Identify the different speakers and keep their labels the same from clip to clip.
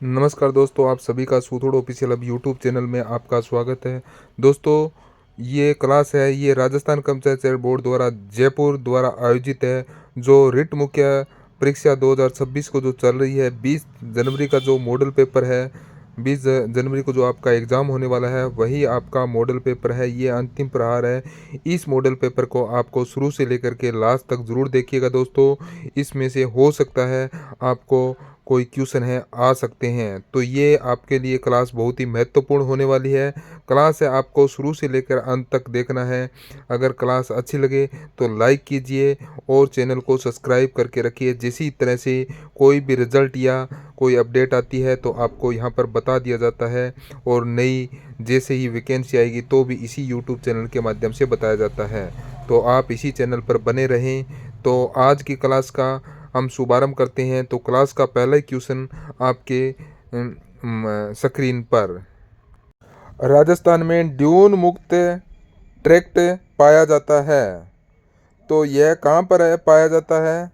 Speaker 1: नमस्कार दोस्तों, आप सभी का सूथोड़ ऑफिशियल अब यूट्यूब चैनल में आपका स्वागत है। दोस्तों, ये क्लास है, ये राजस्थान कर्मचारी बोर्ड द्वारा जयपुर द्वारा आयोजित है। जो रिट मुख्य परीक्षा 2026 को जो चल रही है, 20 जनवरी का जो मॉडल पेपर है, 20 जनवरी को जो आपका एग्ज़ाम होने वाला है, वही आपका मॉडल पेपर है। ये अंतिम प्रहार है। इस मॉडल पेपर को आपको शुरू से लेकर के लास्ट तक ज़रूर देखिएगा दोस्तों। इसमें से हो सकता है आपको कोई क्वेश्चन है आ सकते हैं, तो ये आपके लिए क्लास बहुत ही महत्वपूर्ण होने वाली है। क्लास है आपको शुरू से लेकर अंत तक देखना है। अगर क्लास अच्छी लगे तो लाइक कीजिए और चैनल को सब्सक्राइब करके रखिए। जिसी तरह से कोई भी रिजल्ट या कोई अपडेट आती है तो आपको यहाँ पर बता दिया जाता है, और नई जैसे ही वैकेंसी आएगी तो भी इसी यूट्यूब चैनल के माध्यम से बताया जाता है। तो आप इसी चैनल पर बने रहें। तो आज की क्लास का हम शुभारंभ करते हैं। तो क्लास का पहला क्वेश्चन आपके स्क्रीन पर। राजस्थान में ड्यून मुक्त ट्रैक्ट पाया जाता है, तो यह कहाँ पर है पाया जाता है?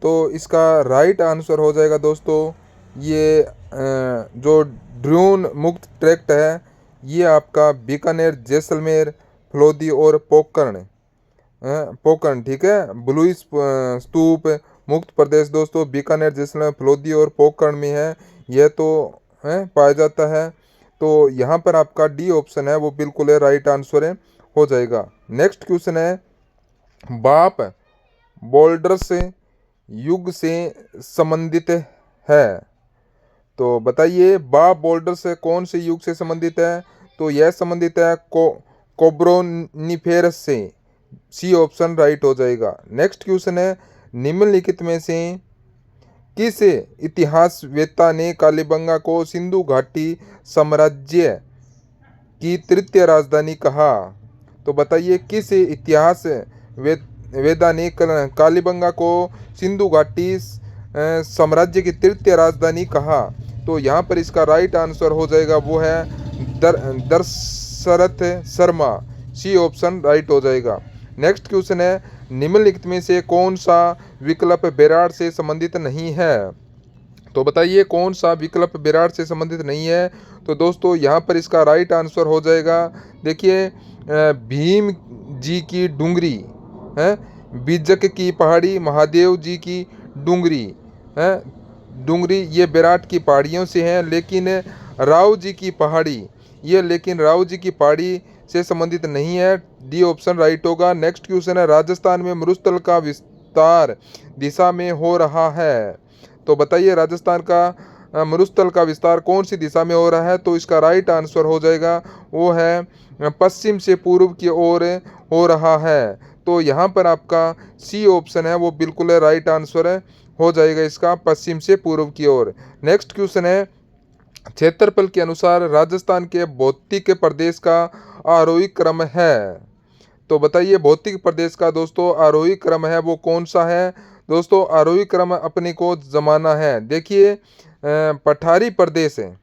Speaker 1: तो इसका राइट आंसर हो जाएगा दोस्तों, ये जो ड्यून मुक्त ट्रैक्ट है, ये आपका बीकानेर, जैसलमेर, फलोदी और पोकरण, ठीक है। ब्लू स्तूप मुक्त प्रदेश दोस्तों बीकानेर, जैसलमेर, फलोदी और पोकरण में है। यह तो है पाया जाता है। तो यहाँ पर आपका डी ऑप्शन है वो बिल्कुल है राइट आंसर है, हो जाएगा। नेक्स्ट क्वेश्चन है, बाप बोल्डर्स युग से संबंधित है, तो बताइए बाप बोल्डर्स कौन से युग से संबंधित है? तो यह संबंधित है कोब्रोनिफेरस से। सी ऑप्शन राइट हो जाएगा। नेक्स्ट क्वेश्चन है, निम्नलिखित में से किस इतिहासवेत्ता ने कालीबंगा को सिंधु घाटी साम्राज्य की तृतीय राजधानी कहा? तो बताइए किस इतिहास वेदा ने कालीबंगा को सिंधु घाटी साम्राज्य की तृतीय राजधानी कहा? तो यहाँ पर इसका राइट आंसर हो जाएगा वो है Dasharath Sharma. C option right हो जाएगा। नेक्स्ट क्वेश्चन है, निम्नलिखित में से कौन सा विकल्प बेरार से संबंधित नहीं है? तो बताइए कौन सा विकल्प बेरार से संबंधित नहीं है? तो दोस्तों यहाँ पर इसका राइट आंसर हो जाएगा, देखिए भीम जी की डूंगरी है, बीजक की पहाड़ी, महादेव जी की डूंगरी है। डूंगरी ये बेराट की पहाड़ियों से है, लेकिन राव जी की पहाड़ी, ये लेकिन राव जी की पहाड़ी से संबंधित नहीं है। डी ऑप्शन राइट होगा। नेक्स्ट क्वेश्चन है, राजस्थान में मरुस्थल का विस्तार दिशा में हो रहा है, तो बताइए राजस्थान का मरुस्थल का विस्तार कौन सी दिशा में हो रहा है? तो इसका राइट आंसर हो जाएगा वो है पश्चिम से पूर्व की ओर हो रहा है। तो यहाँ पर आपका सी ऑप्शन है वो बिल्कुल राइट आंसर है, हो जाएगा इसका पश्चिम से पूर्व की ओर। नेक्स्ट क्वेश्चन है, क्षेत्रफल के अनुसार राजस्थान के भौतिक प्रदेश का आरोही क्रम है, तो बताइए भौतिक प्रदेश का दोस्तों आरोही क्रम है वो कौन सा है? दोस्तों आरोही क्रम अपने को जमाना है। देखिए पठारी प्रदेश है,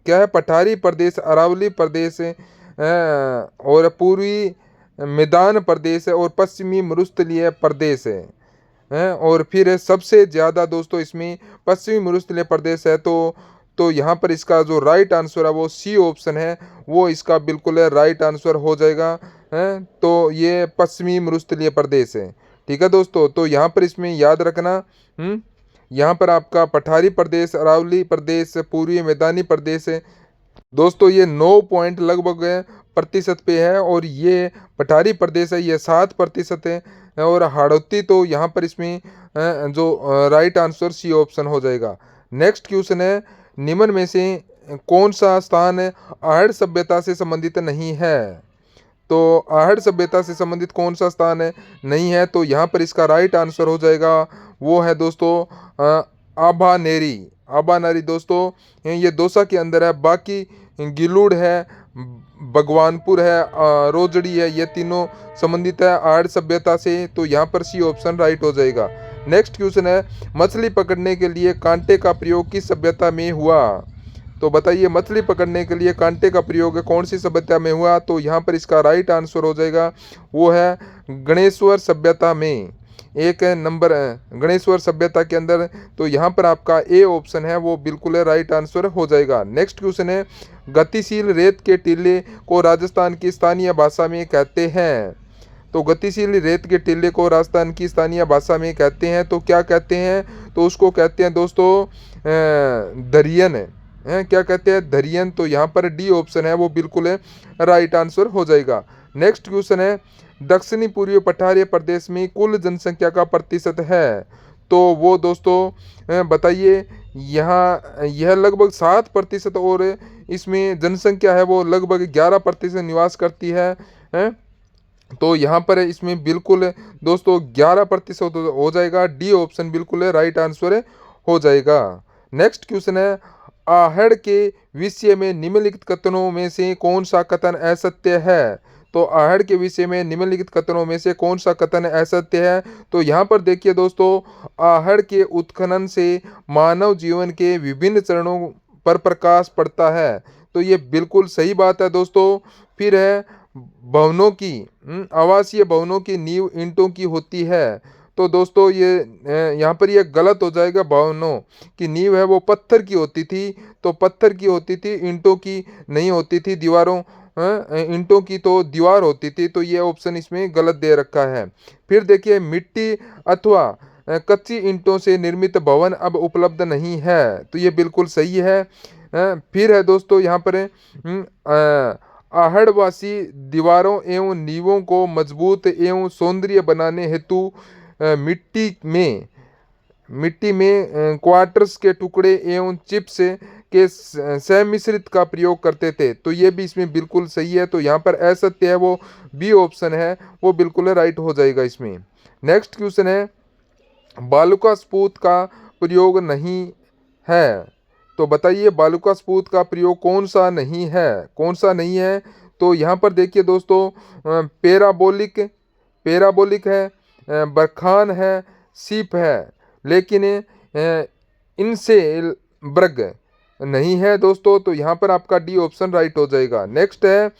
Speaker 1: क्या है? पठारी प्रदेश, अरावली प्रदेश और पूर्वी मैदान प्रदेश है और पश्चिमी मरुस्थलीय प्रदेश है। और फिर सबसे ज़्यादा दोस्तों इसमें पश्चिमी मरुस्थलीय प्रदेश है। तो यहाँ पर इसका जो राइट आंसर है वो सी ऑप्शन है, वो इसका बिल्कुल राइट आंसर हो जाएगा है। तो ये पश्चिमी मरुस्थलीय प्रदेश है, ठीक है दोस्तों। तो यहाँ पर इसमें याद रखना, यहाँ पर आपका पठारी प्रदेश, अरावली प्रदेश, पूर्वी मैदानी प्रदेश है दोस्तों, ये 9 पॉइंट लगभग प्रतिशत पे है, और ये पठारी प्रदेश है ये 7% है, और हाड़ौती तो यहाँ पर इसमें जो राइट आंसर सी ऑप्शन हो जाएगा। नेक्स्ट क्वेश्चन है, निम्न में से कौन सा स्थान आहड़ सभ्यता से संबंधित नहीं है? तो आहड़ सभ्यता से संबंधित कौन सा स्थान है नहीं है? तो यहाँ पर इसका राइट आंसर हो जाएगा वो है दोस्तों आभानेरी दोस्तों, ये दौसा के अंदर है। बाकी गिलूड़ है, भगवानपुर है, रोजड़ी है, ये तीनों संबंधित है आहड़ सभ्यता से। तो यहाँ पर सी ऑप्शन राइट हो जाएगा। नेक्स्ट क्वेश्चन है, मछली पकड़ने के लिए कांटे का प्रयोग किस सभ्यता में हुआ? तो बताइए मछली पकड़ने के लिए कांटे का प्रयोग कौन सी सभ्यता में हुआ? तो यहाँ पर इसका राइट आंसर हो जाएगा वो है गणेश्वर सभ्यता में। एक नंबर गणेश्वर सभ्यता के अंदर। तो यहाँ पर आपका ए ऑप्शन है वो बिल्कुल राइट आंसर हो जाएगा। नेक्स्ट क्वेश्चन है, गतिशील रेत के टीले को राजस्थान की स्थानीय भाषा में कहते हैं। तो गतिशील रेत के टीले को राजस्थान की स्थानीय भाषा में कहते हैं, तो क्या कहते हैं? तो उसको कहते हैं दोस्तों दरियन है। क्या कहते हैं? दरियन। तो यहाँ पर डी ऑप्शन है वो बिल्कुल राइट आंसर हो जाएगा। नेक्स्ट क्वेश्चन है, दक्षिणी पूर्वी पठारी प्रदेश में कुल जनसंख्या का प्रतिशत है। तो वो दोस्तों बताइए, यहाँ यह लगभग 7% और इसमें जनसंख्या है वो लगभग 11% निवास करती है। तो यहाँ पर इसमें बिल्कुल दोस्तों 11% हो जाएगा। डी ऑप्शन बिल्कुल राइट आंसर हो जाएगा। नेक्स्ट क्वेश्चन है, आहड़ के विषय में निम्नलिखित कथनों में से कौन सा कथन असत्य है? तो आहड़ के विषय में निम्नलिखित कथनों में से कौन सा कथन असत्य है? तो यहाँ पर देखिए दोस्तों, आहड़ के उत्खनन से मानव जीवन के विभिन्न चरणों पर प्रकाश पड़ता है। तो ये बिल्कुल सही बात है दोस्तों। फिर है, भवनों की आवासीय भवनों की नींव ईंटों की होती है। तो दोस्तों ये यहाँ पर ये गलत हो जाएगा। भवनों की नींव है वो पत्थर की होती थी। तो पत्थर की होती थी, ईंटों की नहीं होती थी। दीवारों ईंटों की तो दीवार होती थी। तो ये ऑप्शन इसमें गलत दे रखा है। फिर देखिए, मिट्टी अथवा कच्ची ईंटों से निर्मित भवन अब उपलब्ध नहीं है। तो ये बिल्कुल सही है। फिर है दोस्तों यहाँ पर आहड़वासी दीवारों एवं नींवों को मजबूत एवं सौंदर्य बनाने हेतु मिट्टी में क्वार्टर्स के टुकड़े एवं चिप्स के सम्मिश्रित का प्रयोग करते थे। तो ये भी इसमें बिल्कुल सही है। तो यहाँ पर असत्य है वो बी ऑप्शन है वो बिल्कुल राइट हो जाएगा इसमें। नेक्स्ट क्वेश्चन है, बालुका स्फूत का प्रयोग नहीं है। तो बताइए, बालुका स्फूत का प्रयोग कौन सा नहीं है? कौन सा नहीं है? तो यहाँ पर देखिए दोस्तों, पैराबोलिक है, बरखान है, सीप है, लेकिन इनसे ब्रग नहीं है दोस्तों। तो यहाँ पर आपका डी ऑप्शन राइट हो जाएगा। नेक्स्ट है,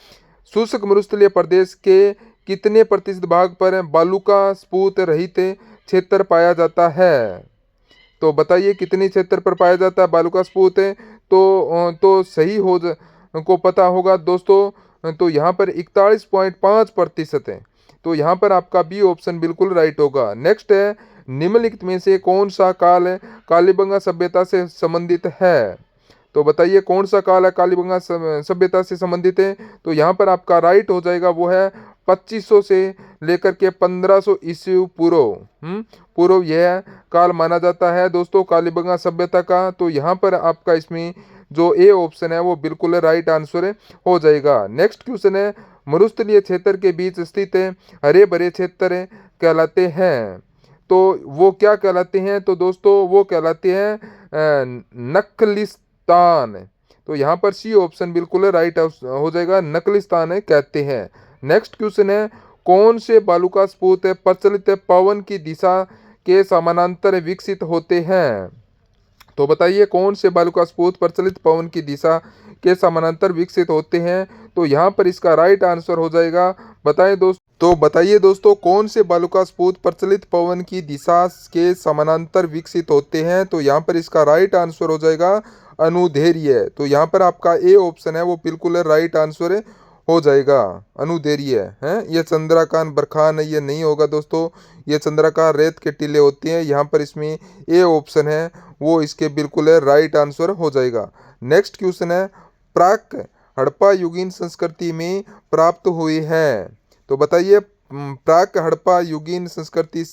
Speaker 1: शुष्क मरुस्थलीय प्रदेश के कितने प्रतिशत भाग पर बालुका स्फूत रहित क्षेत्र पाया जाता है? तो बताइए कितनी क्षेत्र पर पाया जाता है बालुका स्फूत? तो सही को पता होगा दोस्तों। तो यहाँ पर 41.5% है। तो यहाँ पर आपका बी ऑप्शन बिल्कुल राइट होगा। नेक्स्ट है, निम्नलिखित में से कौन सा काल कालीबंगा सभ्यता से संबंधित है? तो बताइए कौन सा काल है कालीबंगा सभ्यता से संबंधित है? तो यहाँ पर आपका राइट हो जाएगा वो है 2500 से लेकर के 1500 ईस्वी पूर्व यह काल माना जाता है दोस्तों कालीबंगा सभ्यता का। तो यहाँ पर आपका इसमें जो ए ऑप्शन है वो बिल्कुल राइट आंसर हो जाएगा। नेक्स्ट क्वेश्चन है, मरुस्थलीय क्षेत्र के बीच स्थित हरे भरे क्षेत्र कहलाते हैं। तो वो क्या कहलाते हैं? तो दोस्तों वो कहलाते हैं नखलिस्तान। तो यहाँ पर सी ऑप्शन बिल्कुल राइट हो जाएगा, नखलिस्तान कहते हैं। नेक्स्ट क्वेश्चन है, कौन से बालुका स्फूत प्रचलित पवन की दिशा के समानांतर विकसित होते हैं? तो बताइए कौन से बालुका स्फूत प्रचलित पवन की दिशा के समानांतर विकसित होते हैं? तो यहाँ पर इसका राइट आंसर हो जाएगा, बताइए दोस्तों कौन से बालुका स्फूत प्रचलित पवन की दिशा के समानांतर विकसित होते हैं? तो यहाँ पर इसका राइट आंसर हो जाएगा अनुदैर्ध्य। तो यहाँ पर आपका ए ऑप्शन है वो बिल्कुल राइट आंसर हो जाएगा, अनुदैर्ध्य है। ये चंद्राकार बरखान ये नहीं होगा दोस्तों, ये चंद्राकार रेत के टीले होते हैं। यहाँ पर इसमें ए ऑप्शन है वो इसके बिल्कुल राइट आंसर हो जाएगा। नेक्स्ट क्वेश्चन है, प्राक हड़प्पा युगीन संस्कृति में प्राप्त हुई है। तो बताइए प्राक हड़प्पा युगीन संस्कृति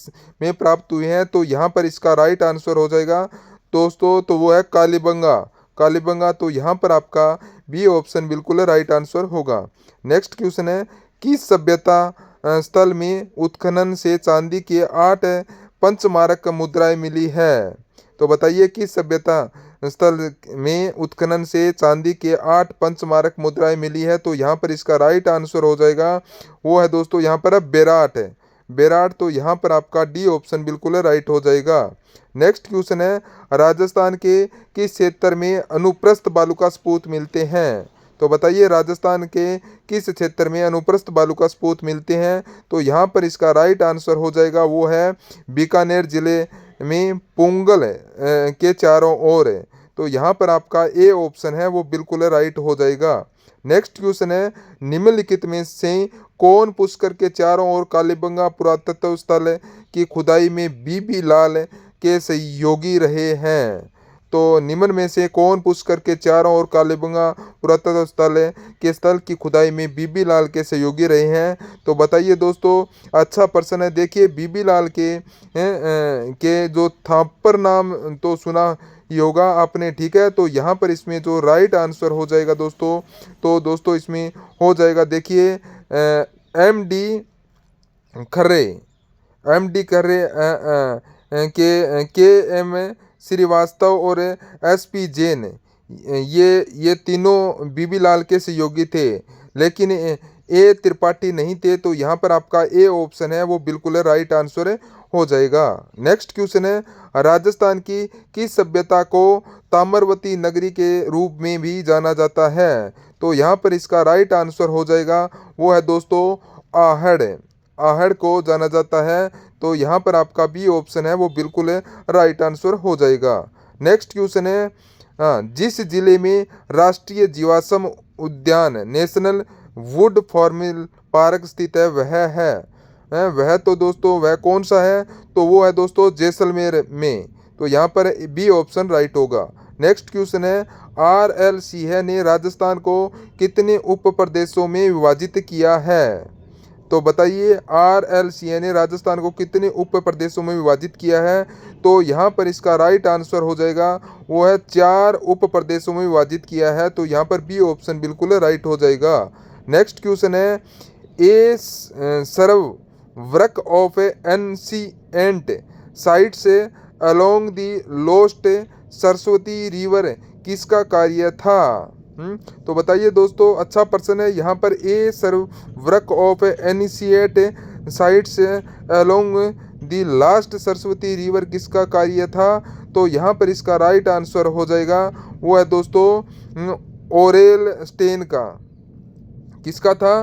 Speaker 1: में प्राप्त हुए हैं। तो यहाँ पर इसका राइट आंसर हो जाएगा दोस्तों, तो वो है कालीबंगा। तो यहाँ पर आपका बी ऑप्शन बिल्कुल राइट आंसर होगा। नेक्स्ट क्वेश्चन है, किस सभ्यता स्थल में उत्खनन से चांदी के 8 पंचमारक मुद्राएं मिली है? तो बताइए किस सभ्यता स्थल में उत्खनन से चांदी के 8 पंचमारक मुद्राएं मिली है? तो यहाँ पर इसका राइट आंसर हो जाएगा वो है दोस्तों यहाँ पर बेराट। तो यहाँ पर आपका डी ऑप्शन बिल्कुल राइट हो जाएगा। नेक्स्ट क्वेश्चन है, राजस्थान के किस क्षेत्र में अनुप्रस्थ बालुका स्फूत मिलते हैं? तो बताइए राजस्थान के किस क्षेत्र में अनुप्रस्थ बालू का स्रोत मिलते हैं? तो यहाँ पर इसका राइट आंसर हो जाएगा वो है बीकानेर जिले में पोंगल के चारों ओर है। तो यहाँ पर आपका ए ऑप्शन है वो बिल्कुल राइट हो जाएगा। नेक्स्ट क्वेश्चन है निम्नलिखित में से कौन पुष्कर के चारों ओर कालीबंगा पुरातत्व स्थल की खुदाई में बीबी लाल के सहयोगी रहे हैं? तो निम्न में से कौन पुष्कर के चारों ओर कालीबंगा पुरातत्व स्थल की खुदाई में बीबी लाल के सहयोगी रहे हैं? तो बताइए दोस्तों, अच्छा प्रश्न है। देखिए बीबी लाल के जो थापर नाम तो सुना ही होगा आपने, ठीक है। तो यहाँ पर इसमें जो राइट आंसर हो जाएगा दोस्तों, तो दोस्तों इसमें हो जाएगा देखिए MD खर्रे, MD खर्रे के M श्रीवास्तव और SP जैन, ये तीनों बीबी लाल के सहयोगी थे, लेकिन ए त्रिपाठी नहीं थे। तो यहाँ पर आपका ए ऑप्शन है वो बिल्कुल राइट आंसर हो जाएगा। नेक्स्ट क्वेश्चन है राजस्थान की किस सभ्यता को ताम्रवती नगरी के रूप में भी जाना जाता है? तो यहाँ पर इसका राइट आंसर हो जाएगा वो है दोस्तों आहड़, आहड़ को जाना जाता है। तो यहाँ पर आपका बी ऑप्शन है वो बिल्कुल राइट आंसर हो जाएगा। नेक्स्ट क्वेश्चन है जिस जिले में राष्ट्रीय जीवाश्म उद्यान नेशनल वुड फॉर्मिल पार्क स्थित है वह तो दोस्तों वह कौन सा है? तो वो है दोस्तों जैसलमेर में। तो यहाँ पर बी ऑप्शन राइट होगा। नेक्स्ट क्वेश्चन है RLC ने राजस्थान को कितने उप प्रदेशों में विभाजित किया है? तो बताइए RLC ने राजस्थान को कितने उप प्रदेशों में विभाजित किया है? तो यहाँ पर इसका राइट आंसर हो जाएगा वो है 4 उप प्रदेशों में विभाजित किया है। तो यहाँ पर बी ऑप्शन बिल्कुल राइट हो जाएगा। नेक्स्ट क्वेश्चन है ए सर्व वर्क ऑफ एंशिएंट साइट से along the lost Saraswati river किसका कार्य था? तो बताइए दोस्तों, अच्छा प्रश्न है। यहाँ पर ए सर्व वर्क ऑफ एंशिएंट साइट से along the last Saraswati river किसका कार्य था? तो यहाँ पर इसका राइट आंसर हो जाएगा वो है दोस्तों ओरेल स्टेन का। किसका था?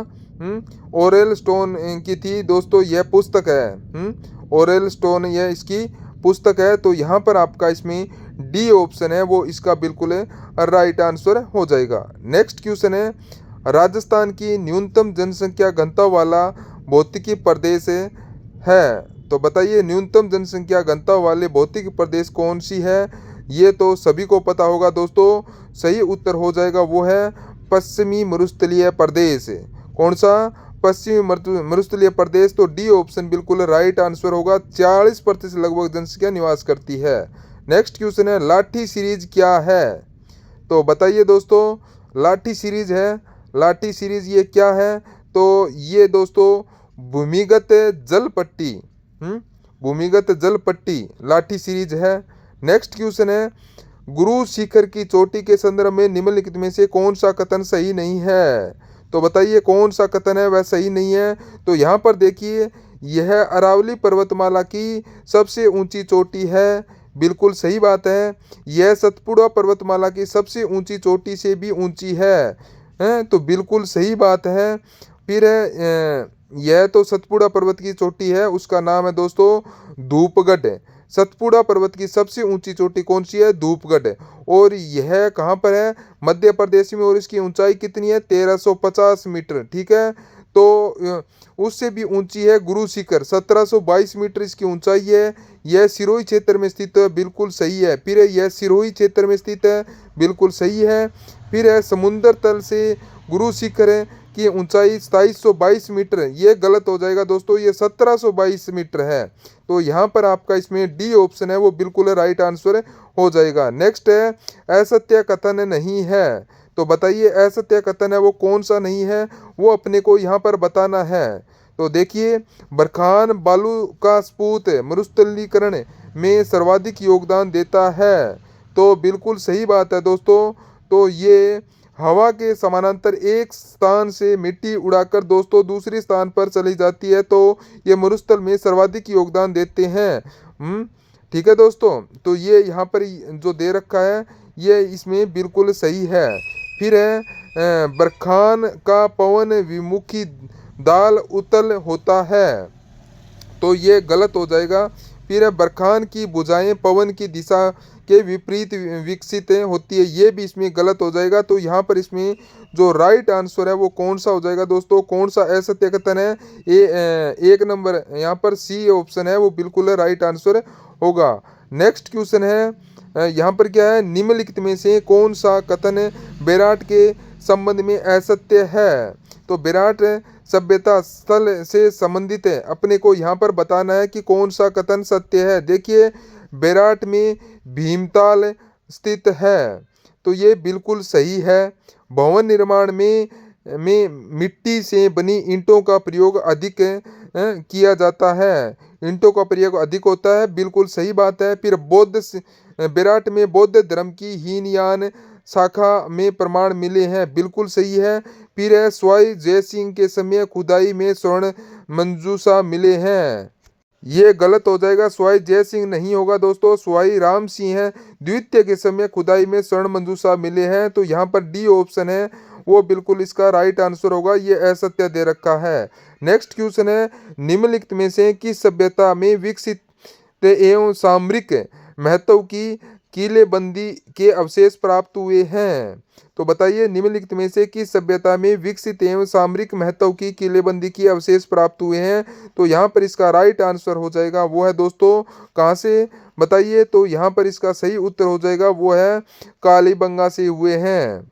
Speaker 1: ओरेल स्टोन की थी दोस्तों, यह पुस्तक है। ओरेल स्टोन यह इसकी पुस्तक है। तो यहाँ पर आपका इसमें डी ऑप्शन है वो इसका बिल्कुल राइट आंसर हो जाएगा। नेक्स्ट क्वेश्चन है राजस्थान की न्यूनतम जनसंख्या घनत्व वाला भौतिकी प्रदेश है? तो बताइए न्यूनतम जनसंख्या घनत्व वाले भौतिक प्रदेश कौन सी है? ये तो सभी को पता होगा दोस्तों। सही उत्तर हो जाएगा वो है पश्चिमी मरुस्थलीय प्रदेश। कौन सा? पश्चिमी मरुस्थलीय प्रदेश। तो डी ऑप्शन बिल्कुल राइट आंसर होगा। 40% लगभग जनसंख्या निवास करती है। नेक्स्ट क्वेश्चन है लाठी सीरीज क्या है? तो बताइए दोस्तों, लाठी सीरीज है। लाठी सीरीज ये क्या है? तो ये दोस्तों भूमिगत जल पट्टी, भूमिगत जल पट्टी लाठी सीरीज है। नेक्स्ट क्वेश्चन है गुरु शिखर की चोटी के संदर्भ में निम्नलिखित में से कौन सा कथन सही नहीं है? तो बताइए कौन सा कथन है वह सही नहीं है? तो यहाँ पर देखिए यह अरावली पर्वतमाला की सबसे ऊंची चोटी है, बिल्कुल सही बात है। यह सतपुड़ा पर्वतमाला की सबसे ऊंची चोटी से भी ऊंची है, तो बिल्कुल सही बात है। फिर यह तो सतपुड़ा पर्वत की चोटी है, उसका नाम है दोस्तों धूपगढ़। सतपुड़ा पर्वत की सबसे ऊंची चोटी कौन सी है? धूपगढ़। और यह कहाँ पर है? मध्य प्रदेश में। और इसकी ऊंचाई कितनी है? 1350 मीटर, ठीक है। तो उससे भी ऊंची है गुरु शिखर, 1722 मीटर इसकी ऊंचाई है। यह सिरोही क्षेत्र में स्थित है, बिल्कुल सही है। फिर यह सिरोही क्षेत्र में स्थित है, बिल्कुल सही है। फिर है समुद्र तल से गुरु शिखर की ऊंचाई 2722 मीटर, ये गलत हो जाएगा दोस्तों, ये 1722 मीटर है। तो यहाँ पर आपका इसमें डी ऑप्शन है वो बिल्कुल राइट आंसर हो जाएगा। नेक्स्ट है असत्य कथन नहीं है। तो बताइए असत्य कथन है वो कौन सा नहीं है, वो अपने को यहाँ पर बताना है। तो देखिए बरखान बालू का स्फूत मरुस्थलीकरण में सर्वाधिक योगदान देता है, तो बिल्कुल सही बात है दोस्तों। तो ये हवा के समानांतर एक स्थान से मिट्टी उड़ाकर दोस्तों दूसरे स्थान पर चली जाती है, तो ये मरुस्थल में सर्वाधिक योगदान देते हैं। ठीक है दोस्तों, तो ये यहाँ पर जो दे रखा है ये इसमें बिल्कुल सही है। फिर है बरखान का पवन विमुखी दाल उतल होता है, तो ये गलत हो जाएगा। फिर है बरखान की भुजाएं पवन की दिशा के विपरीत विकसित होती है, ये भी इसमें गलत हो जाएगा। तो यहाँ पर इसमें जो राइट आंसर है वो कौन सा हो जाएगा दोस्तों, कौन सा असत्य कथन है? एक नंबर यहाँ पर सी ऑप्शन है वो बिल्कुल राइट आंसर होगा। नेक्स्ट क्वेश्चन है यहाँ पर क्या है, निम्नलिखित में से कौन सा कथन विराट के संबंध में असत्य है? तो विराट सभ्यता स्थल से संबंधित है, अपने को यहाँ पर बताना है कि कौन सा कथन सत्य है। देखिए विराट में भीमताल स्थित है, तो ये बिल्कुल सही है। भवन निर्माण में मिट्टी से बनी ईंटों का प्रयोग अधिक किया जाता है, ईंटों का प्रयोग अधिक होता है, बिल्कुल सही बात है। फिर विराट में बौद्ध धर्म की हीनयान शाखा में प्रमाण मिले हैं, बिल्कुल सही है। फिर है स्वाई जयसिंह के समय खुदाई में स्वर्ण मंजूषा मिले हैं, ये गलत हो जाएगा, स्वाई जय सिंह नहीं होगा दोस्तों, स्वाई राम सिंह है द्वितीय के समय खुदाई में स्वर्ण मंजूषा मिले हैं, तो यहाँ पर डी ऑप्शन है वो बिल्कुल इसका राइट आंसर होगा, ये असत्य दे रखा है। नेक्स्ट क्वेश्चन है, निम्नलिखित में से किस सभ्यता में विकसित एवं सामरिक महत्व की किलेबंदी के अवशेष प्राप्त हुए हैं? तो बताइए निम्नलिखित में से किस सभ्यता में विकसित एवं सामरिक महत्व की किलेबंदी के अवशेष प्राप्त हुए हैं? तो यहाँ पर इसका राइट आंसर हो जाएगा वो है दोस्तों, कहाँ से बताइए? तो यहाँ पर इसका सही उत्तर हो जाएगा वो है कालीबंगा से हुए हैं।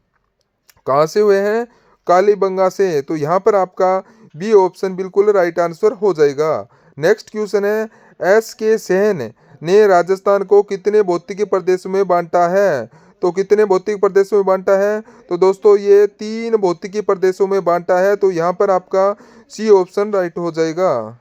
Speaker 1: कहाँ से हुए हैं? कालीबंगा से। तो यहाँ पर आपका बी ऑप्शन बिल्कुल राइट आंसर हो जाएगा। नेक्स्ट क्वेश्चन है, एस के सेन ने राजस्थान को कितने भौतिक प्रदेशों में बांटा है? तो कितने भौतिक प्रदेशों में बांटा है? तो दोस्तों ये 3 भौतिक प्रदेशों में बांटा है, तो यहाँ पर आपका सी ऑप्शन राइट हो जाएगा।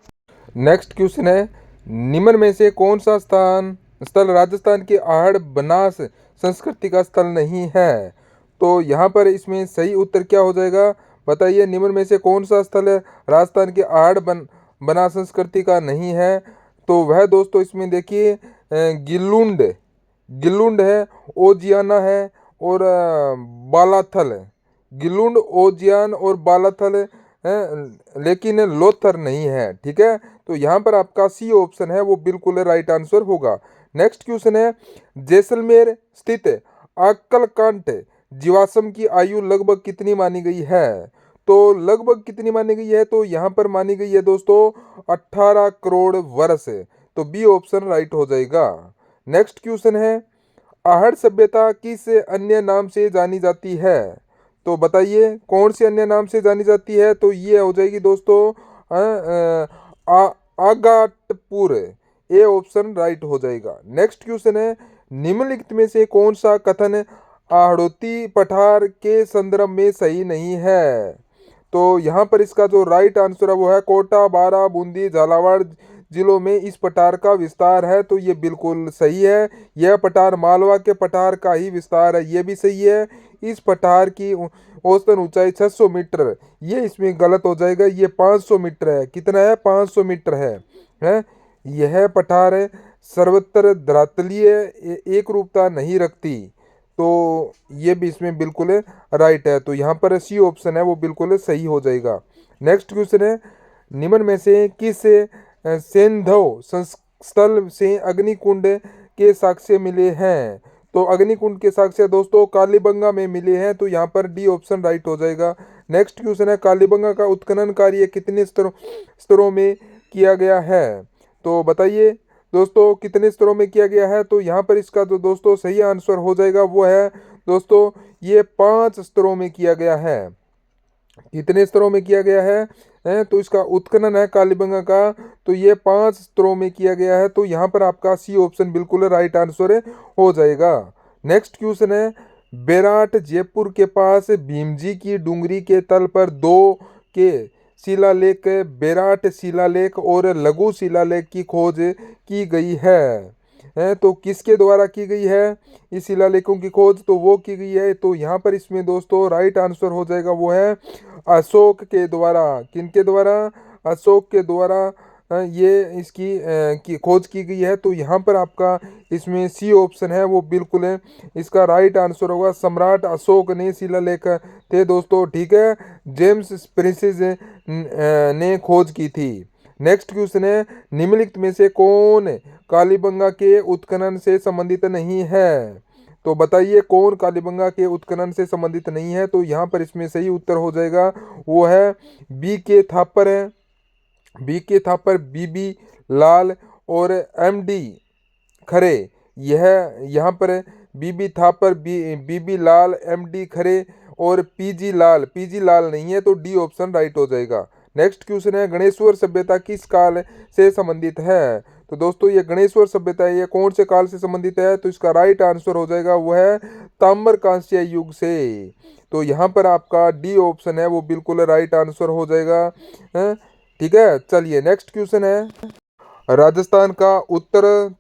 Speaker 1: नेक्स्ट क्वेश्चन है, निम्न में से कौन सा स्थल राजस्थान की आहड़ बनास संस्कृति का स्थल नहीं है? तो यहाँ पर इसमें सही उत्तर क्या हो जाएगा बताइए, निम्न में से कौन सा स्थल राजस्थान की आहड़ बनास संस्कृति का नहीं है? तो वह दोस्तों इसमें देखिए गिल्लुंड है, ओजियाना है और बालाथल है। गिल्लुंड, ओजियान और बालाथल है, लेकिन लोथर नहीं है, ठीक है। तो यहाँ पर आपका सी ऑप्शन है वो बिल्कुल राइट आंसर होगा। नेक्स्ट क्वेश्चन है, जैसलमेर स्थित अक्कलकांट जीवाश्म की आयु लगभग कितनी मानी गई है? तो लगभग कितनी मानी गई है? तो यहाँ पर मानी गई है दोस्तों 18 करोड़ वर्ष, तो बी ऑप्शन राइट हो जाएगा। नेक्स्ट क्वेश्चन है, आहड़ सभ्यता किस अन्य नाम से जानी जाती है? तो बताइए कौन से अन्य नाम से जानी जाती है? तो ये हो जाएगी दोस्तों आगाटपुर, ए ऑप्शन राइट हो जाएगा। नेक्स्ट क्वेश्चन है, निम्नलिखित में से कौन सा कथन आहड़ोती पठार के संदर्भ में सही नहीं है? तो यहाँ पर इसका जो राइट आंसर है वो है कोटा, बारा, बूंदी, झालावाड़ जिलों में इस पठार का विस्तार है, तो ये बिल्कुल सही है। यह पठार मालवा के पठार का ही विस्तार है, ये भी सही है। इस पठार की औसतन ऊंचाई 600 मीटर, ये इसमें गलत हो जाएगा, ये 500 मीटर है। कितना है? 500 मीटर है? यह पठार सर्वत्र धरातलीय एक रूपता नहीं रखती, तो ये भी इसमें बिल्कुल राइट है, तो यहाँ पर सी ऑप्शन है वो बिल्कुल सही हो जाएगा। नेक्स्ट क्वेश्चन है, निम्न में से किस सेंधव स्थल से अग्निकुंड के साक्ष्य मिले हैं? तो अग्निकुंड के साक्ष्य दोस्तों कालीबंगा में मिले हैं, तो यहाँ पर डी ऑप्शन राइट हो जाएगा। नेक्स्ट क्वेश्चन है, कालीबंगा का उत्खनन कार्य कितने स्तरों में किया गया है? तो बताइए दोस्तों कितने स्तरों में किया गया है? तो यहाँ पर इसका जो दोस्तों सही आंसर हो जाएगा वो है दोस्तों ये 5 स्तरों में किया गया है। कितने स्तरों में किया गया है? तो इसका उत्खनन है कालीबंगा का, तो ये 5 स्तरों में किया गया है, तो यहाँ पर आपका सी ऑप्शन बिल्कुल राइट आंसर हो जाएगा। नेक्स्ट क्वेश्चन है, बेराट जयपुर के पास भीमजी की डूंगरी के तल पर 2 के शिलालेख बेराट शिलालेख और लघु शिलालेख की खोज की गई है, तो किसके द्वारा की गई है इस शिलालेखों की खोज? तो वो की गई है, तो यहाँ पर इसमें दोस्तों राइट आंसर हो जाएगा वो है अशोक के द्वारा। किनके द्वारा? अशोक के द्वारा ये इसकी की खोज की गई है। तो यहाँ पर आपका इसमें सी ऑप्शन है वो बिल्कुल है इसका राइट आंसर होगा। सम्राट अशोक ने शिलालेख थे दोस्तों, ठीक है। जेम्स प्रिंसेस ने खोज की थी। नेक्स्ट क्वेश्चन है, निम्नलिखित में से कौन कालीबंगा के उत्खनन से संबंधित नहीं है? तो बताइए कौन कालीबंगा के उत्खनन से संबंधित नहीं है? तो यहाँ पर इसमें सही उत्तर हो जाएगा वो है बी के थापर है, बी के थापर, बीबी लाल और एम डी खरे। यह यहाँ पर बीबी थापर, बीबी लाल, एम डी खरे और पीजी लाल नहीं है, तो डी ऑप्शन राइट हो जाएगा। नेक्स्ट क्वेश्चन है, गणेश्वर सभ्यता किस काल से संबंधित है? तो दोस्तों ये गणेश्वर सभ्यता है ये कौन से काल से संबंधित है? तो इसका राइट आंसर हो जाएगा वो है ताम्र कांस्य युग से। तो यहाँ पर आपका डी ऑप्शन है वो बिल्कुल राइट आंसर हो जाएगा। ठीक है, चलिए नेक्स्ट क्वेश्चन है, राजस्थान का उत्तर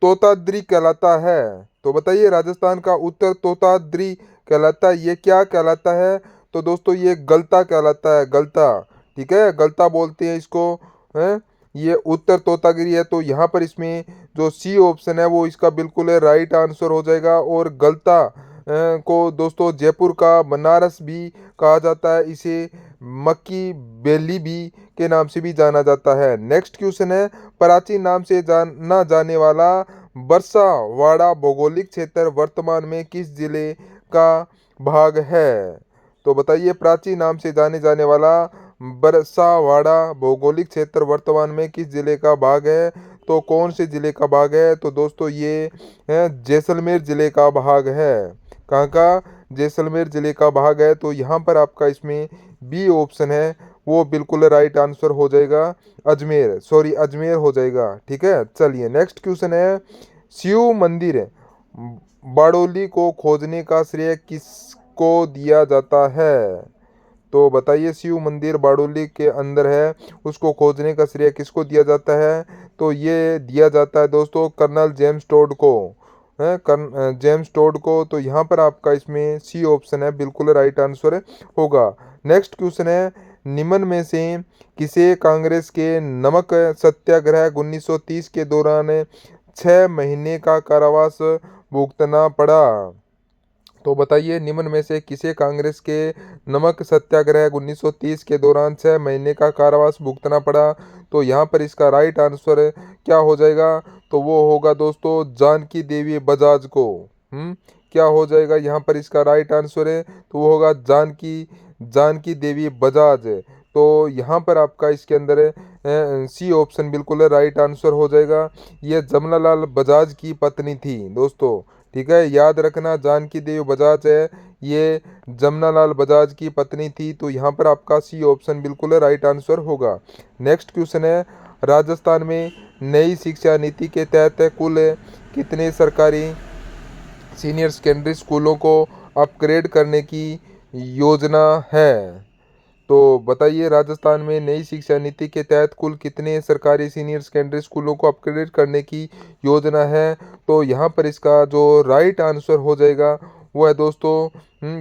Speaker 1: तोताद्री कहलाता है। तो बताइए राजस्थान का उत्तर तोताद्री कहलाता है, ये क्या कहलाता है? तो दोस्तों ये गलता कहलाता है, गलता, ठीक है, गलता बोलते हैं इसको, है। ये उत्तर तोतागिरी है। तो यहाँ पर इसमें जो सी ऑप्शन है वो इसका बिल्कुल राइट आंसर हो जाएगा। और गलता को दोस्तों जयपुर का बनारस भी कहा जाता है, इसे मक्की बेली भी के नाम से भी जाना जाता है। नेक्स्ट क्वेश्चन है, प्राचीन नाम से जाना जाने वाला बरसावाड़ा भौगोलिक क्षेत्र वर्तमान में किस जिले का भाग है? तो बताइए प्राचीन नाम से जाने जाने वाला बरसावाड़ा भौगोलिक क्षेत्र वर्तमान में किस जिले का भाग है? तो कौन से जिले का भाग है? तो दोस्तों ये है जैसलमेर जिले का भाग है। कहाँ का? जैसलमेर जिले का भाग है। तो यहाँ पर आपका इसमें बी ऑप्शन है वो बिल्कुल राइट आंसर हो जाएगा, अजमेर हो जाएगा, ठीक है। चलिए नेक्स्ट क्वेश्चन है, शिव मंदिर बाड़ोली को खोजने का श्रेय किसको दिया जाता है? तो बताइए शिव मंदिर बाड़ोली के अंदर है, उसको खोजने का श्रेय किसको दिया जाता है? तो ये दिया जाता है दोस्तों कर्नल जेम्स टोड को, है, जेम्स टोड को। तो यहाँ पर आपका इसमें सी ऑप्शन है बिल्कुल राइट आंसर होगा। नेक्स्ट क्वेश्चन है, निम्न में से किसे कांग्रेस के नमक सत्याग्रह 1930 के दौरान 6 महीने का कारावास भुगतना पड़ा? तो बताइए निम्न में से किसे कांग्रेस के नमक सत्याग्रह 1930 के दौरान 6 महीने का कारावास भुगतना पड़ा? तो यहाँ पर इसका राइट आंसर क्या हो जाएगा? तो वो होगा दोस्तों जानकी देवी बजाज को। क्या हो जाएगा यहाँ पर इसका राइट आंसर है? तो वो होगा जानकी देवी बजाज। तो यहाँ पर आपका इसके अंदर सी ऑप्शन बिल्कुल राइट आंसर हो जाएगा। ये जमनालाल बजाज की पत्नी थी दोस्तों, ठीक है, याद रखना जानकी देवी बजाज है ये जमनालाल बजाज की पत्नी थी। तो यहाँ पर आपका सी ऑप्शन बिल्कुल राइट आंसर होगा। नेक्स्ट क्वेश्चन है, राजस्थान में नई शिक्षा नीति के तहत कुल कितने सरकारी सीनियर सेकेंडरी स्कूलों को अपग्रेड करने की योजना है? तो बताइए राजस्थान में नई शिक्षा नीति के तहत कुल कितने सरकारी सीनियर सेकेंडरी स्कूलों को अपग्रेड करने की योजना है? तो यहाँ पर इसका जो राइट आंसर हो जाएगा वो है दोस्तों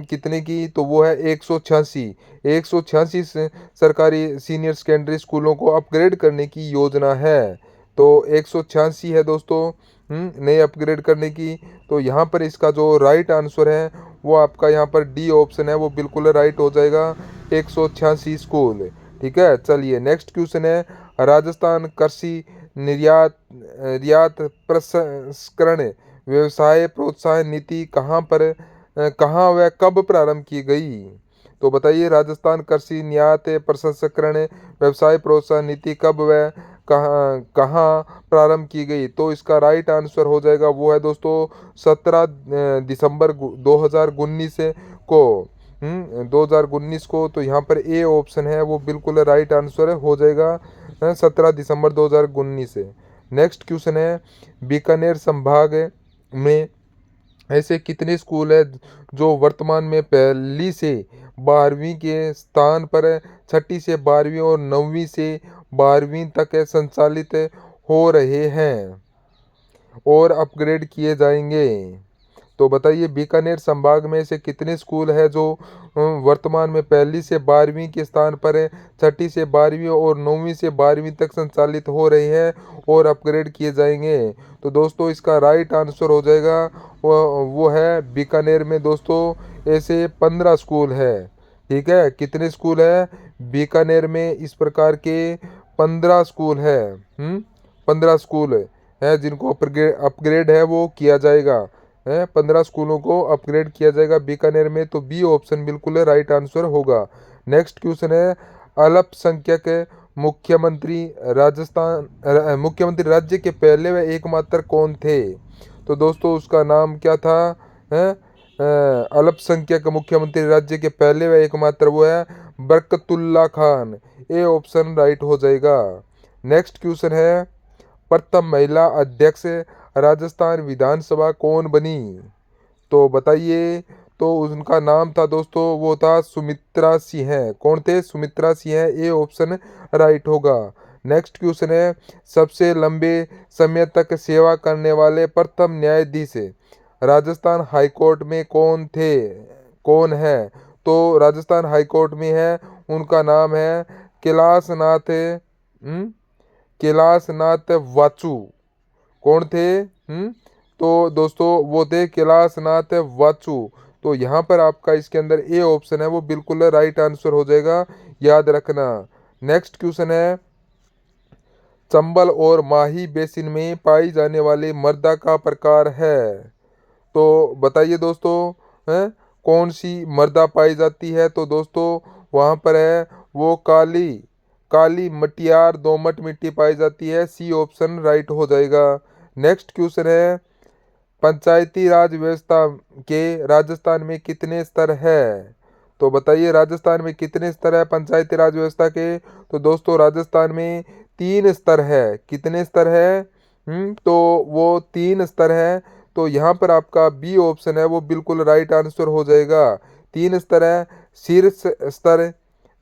Speaker 1: कितने की? तो वो है 186 सरकारी सीनियर सेकेंडरी स्कूलों को अपग्रेड करने की योजना है। तो 186 है दोस्तों नए अपग्रेड करने की। तो यहाँ पर इसका जो राइट आंसर है वो आपका यहाँ पर डी ऑप्शन है वो बिल्कुल राइट हो जाएगा, 186 स्कूल, ठीक है। चलिए नेक्स्ट क्वेश्चन है, राजस्थान कृषि निर्यात प्रसंस्करण व्यवसाय प्रोत्साहन नीति कहाँ व कब प्रारंभ की गई? तो बताइए राजस्थान कृषि निर्यात प्रसंस्करण व्यवसाय प्रोत्साहन नीति कब व कहाँ कहाँ प्रारंभ की गई? तो इसका राइट आंसर हो जाएगा वो है दोस्तों 17 दिसंबर 2019 को, 2019 को। तो यहाँ पर ए ऑप्शन है वो बिल्कुल राइट आंसर हो जाएगा 17 दिसंबर 2019 से। नेक्स्ट क्वेश्चन है, बीकानेर संभाग में ऐसे कितने स्कूल है जो वर्तमान में पहली से 12वीं के स्थान पर 6ठी से 12वीं और 9वीं से 12वीं तक संचालित हो रहे हैं और अपग्रेड किए जाएंगे? तो बताइए बीकानेर संभाग में से कितने स्कूल है जो वर्तमान में 1ली से 12वीं के स्थान पर है, 6ठी से 12वीं और 9वीं से 12वीं तक संचालित हो रहे हैं और अपग्रेड किए जाएंगे। तो दोस्तों इसका राइट आंसर हो जाएगा वो है बीकानेर में दोस्तों ऐसे 15 स्कूल है। ठीक है, कितने स्कूल है बीकानेर में? इस प्रकार के 15 स्कूल है। 15 स्कूल है जिनको अपग्रेड है वो किया जाएगा। 15 स्कूलों को अपग्रेड किया जाएगा बीकानेर में। तो बी ऑप्शन बिल्कुल राइट आंसर होगा। नेक्स्ट क्वेश्चन है अल्पसंख्यक मुख्यमंत्री मुख्यमंत्री राज्य के पहले व एकमात्र कौन थे? तो दोस्तों उसका नाम क्या था? है अल्पसंख्यक मुख्यमंत्री राज्य के पहले व एकमात्र वो है Barkatullah Khan. A option right हो जाएगा। नेक्स्ट क्वेश्चन है प्रथम महिला अध्यक्ष राजस्थान विधानसभा कौन बनी? तो बताइए। तो उनका नाम था दोस्तों वो था सुमित्रा सिंह। कौन थे? Sumitra Singh. A option right होगा। नेक्स्ट क्वेश्चन है सबसे लंबे समय तक सेवा करने वाले प्रथम न्यायाधीश राजस्थान हाईकोर्ट में कौन थे? कौन है? तो राजस्थान हाईकोर्ट में है, उनका नाम है कैलाशनाथ कैलाशनाथ वाचू। कौन थे? तो दोस्तों वो थे कैलाशनाथ वाचू। तो यहाँ पर आपका इसके अंदर ए ऑप्शन है वो बिल्कुल राइट आंसर हो जाएगा, याद रखना। नेक्स्ट क्वेश्चन है चंबल और माही बेसिन में पाई जाने वाली मृदा का प्रकार है। तो बताइए दोस्तों कौन सी मृदा पाई जाती है? तो दोस्तों वहाँ पर है वो काली मटियार दोमट मिट्टी पाई जाती है। सी ऑप्शन राइट हो जाएगा। नेक्स्ट क्वेश्चन है पंचायती राज व्यवस्था के राजस्थान में कितने स्तर है? तो बताइए राजस्थान में कितने स्तर है पंचायती राज व्यवस्था के? तो दोस्तों राजस्थान में 3 स्तर है। कितने स्तर है? तो वो 3 स्तर है। तो यहाँ पर आपका बी ऑप्शन है वो बिल्कुल राइट आंसर हो जाएगा। 3 स्तर है, शीर्ष स्तर,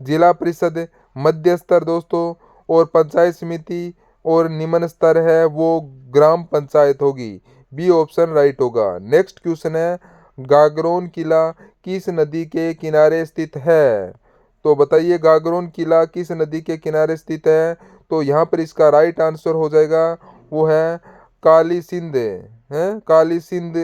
Speaker 1: जिला परिषद, मध्य स्तर दोस्तों, और पंचायत समिति, और निम्न स्तर है वो ग्राम पंचायत होगी। बी ऑप्शन राइट होगा। नेक्स्ट क्वेश्चन है गागरोन किला किस नदी के किनारे स्थित है? तो बताइए गागरोन किला किस नदी के किनारे स्थित है? तो यहाँ पर इसका राइट आंसर हो जाएगा वो है काली सिंध। काली सिंध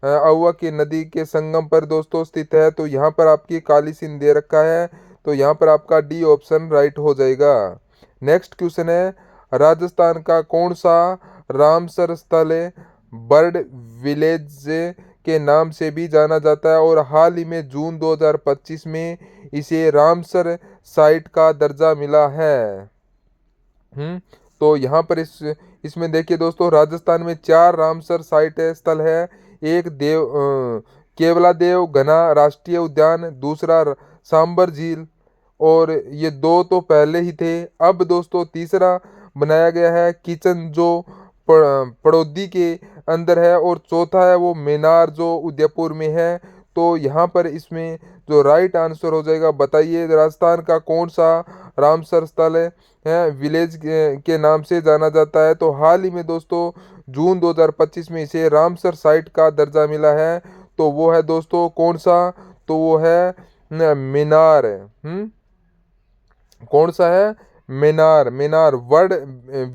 Speaker 1: अहुआ की नदी के संगम पर दोस्तों स्थित है। तो यहाँ पर आपकी काली सिंध दे रखा है। तो यहाँ पर आपका डी ऑप्शन राइट हो जाएगा। नेक्स्ट क्वेश्चन है राजस्थान का कौन सा रामसर स्थल बर्ड विलेज के नाम से भी जाना जाता है और हाल ही में जून 2025 में इसे रामसर साइट का दर्जा मिला है? तो यहाँ पर इसमें देखिए दोस्तों राजस्थान में 4 रामसर साइट स्थल है। एक केवला देव घना राष्ट्रीय उद्यान, दूसरा सांबर झील, और ये 2 तो पहले ही थे। अब दोस्तों तीसरा बनाया गया है किचन जो पड़ौदी के अंदर है, और चौथा है वो मेनार जो उदयपुर में है। तो यहाँ पर इसमें जो राइट आंसर हो जाएगा बताइए राजस्थान का कौन सा रामसर स्थल है विलेज के नाम से जाना जाता है? तो हाल ही में दोस्तों जून 2025 में इसे रामसर साइट का दर्जा मिला है। तो वो है दोस्तों कौन सा? तो वो है मीनार। कौन सा है? मीनार वर्ड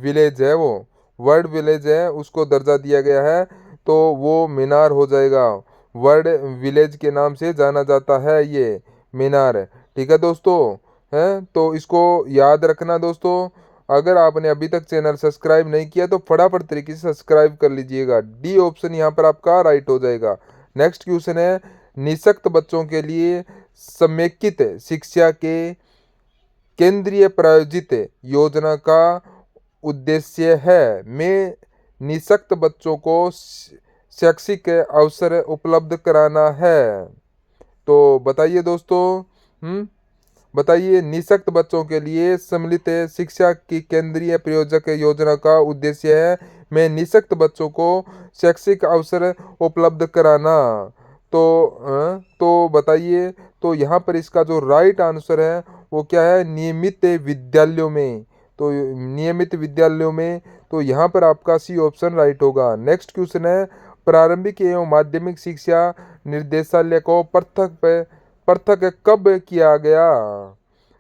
Speaker 1: विलेज है, वो वर्ड विलेज है, उसको दर्जा दिया गया है। तो वो मीनार हो जाएगा। वर्ड विलेज के नाम से जाना जाता है ये मीनार। ठीक है दोस्तों, है तो इसको याद रखना दोस्तों। अगर आपने अभी तक चैनल सब्सक्राइब नहीं किया तो फटाफट तरीके से सब्सक्राइब कर लीजिएगा। डी ऑप्शन यहाँ पर आपका राइट हो जाएगा। नेक्स्ट क्वेश्चन है निःशक्त बच्चों के लिए समेकित शिक्षा के केंद्रीय प्रायोजित योजना का उद्देश्य है में निःशक्त बच्चों को शैक्षिक अवसर उपलब्ध कराना है। तो बताइए दोस्तों, बताइए निःशक्त बच्चों के लिए सम्मिलित शिक्षा की केंद्रीय प्रायोजक योजना का उद्देश्य है में निःशक्त बच्चों को शैक्षिक अवसर उपलब्ध कराना। तो बताइए। तो यहाँ पर इसका जो राइट आंसर है वो क्या है? नियमित विद्यालयों में। तो नियमित विद्यालयों में, तो यहाँ पर आपका सी ऑप्शन राइट होगा। नेक्स्ट क्वेश्चन है प्रारंभिक एवं माध्यमिक शिक्षा निर्देशालय को पृथक कब किया गया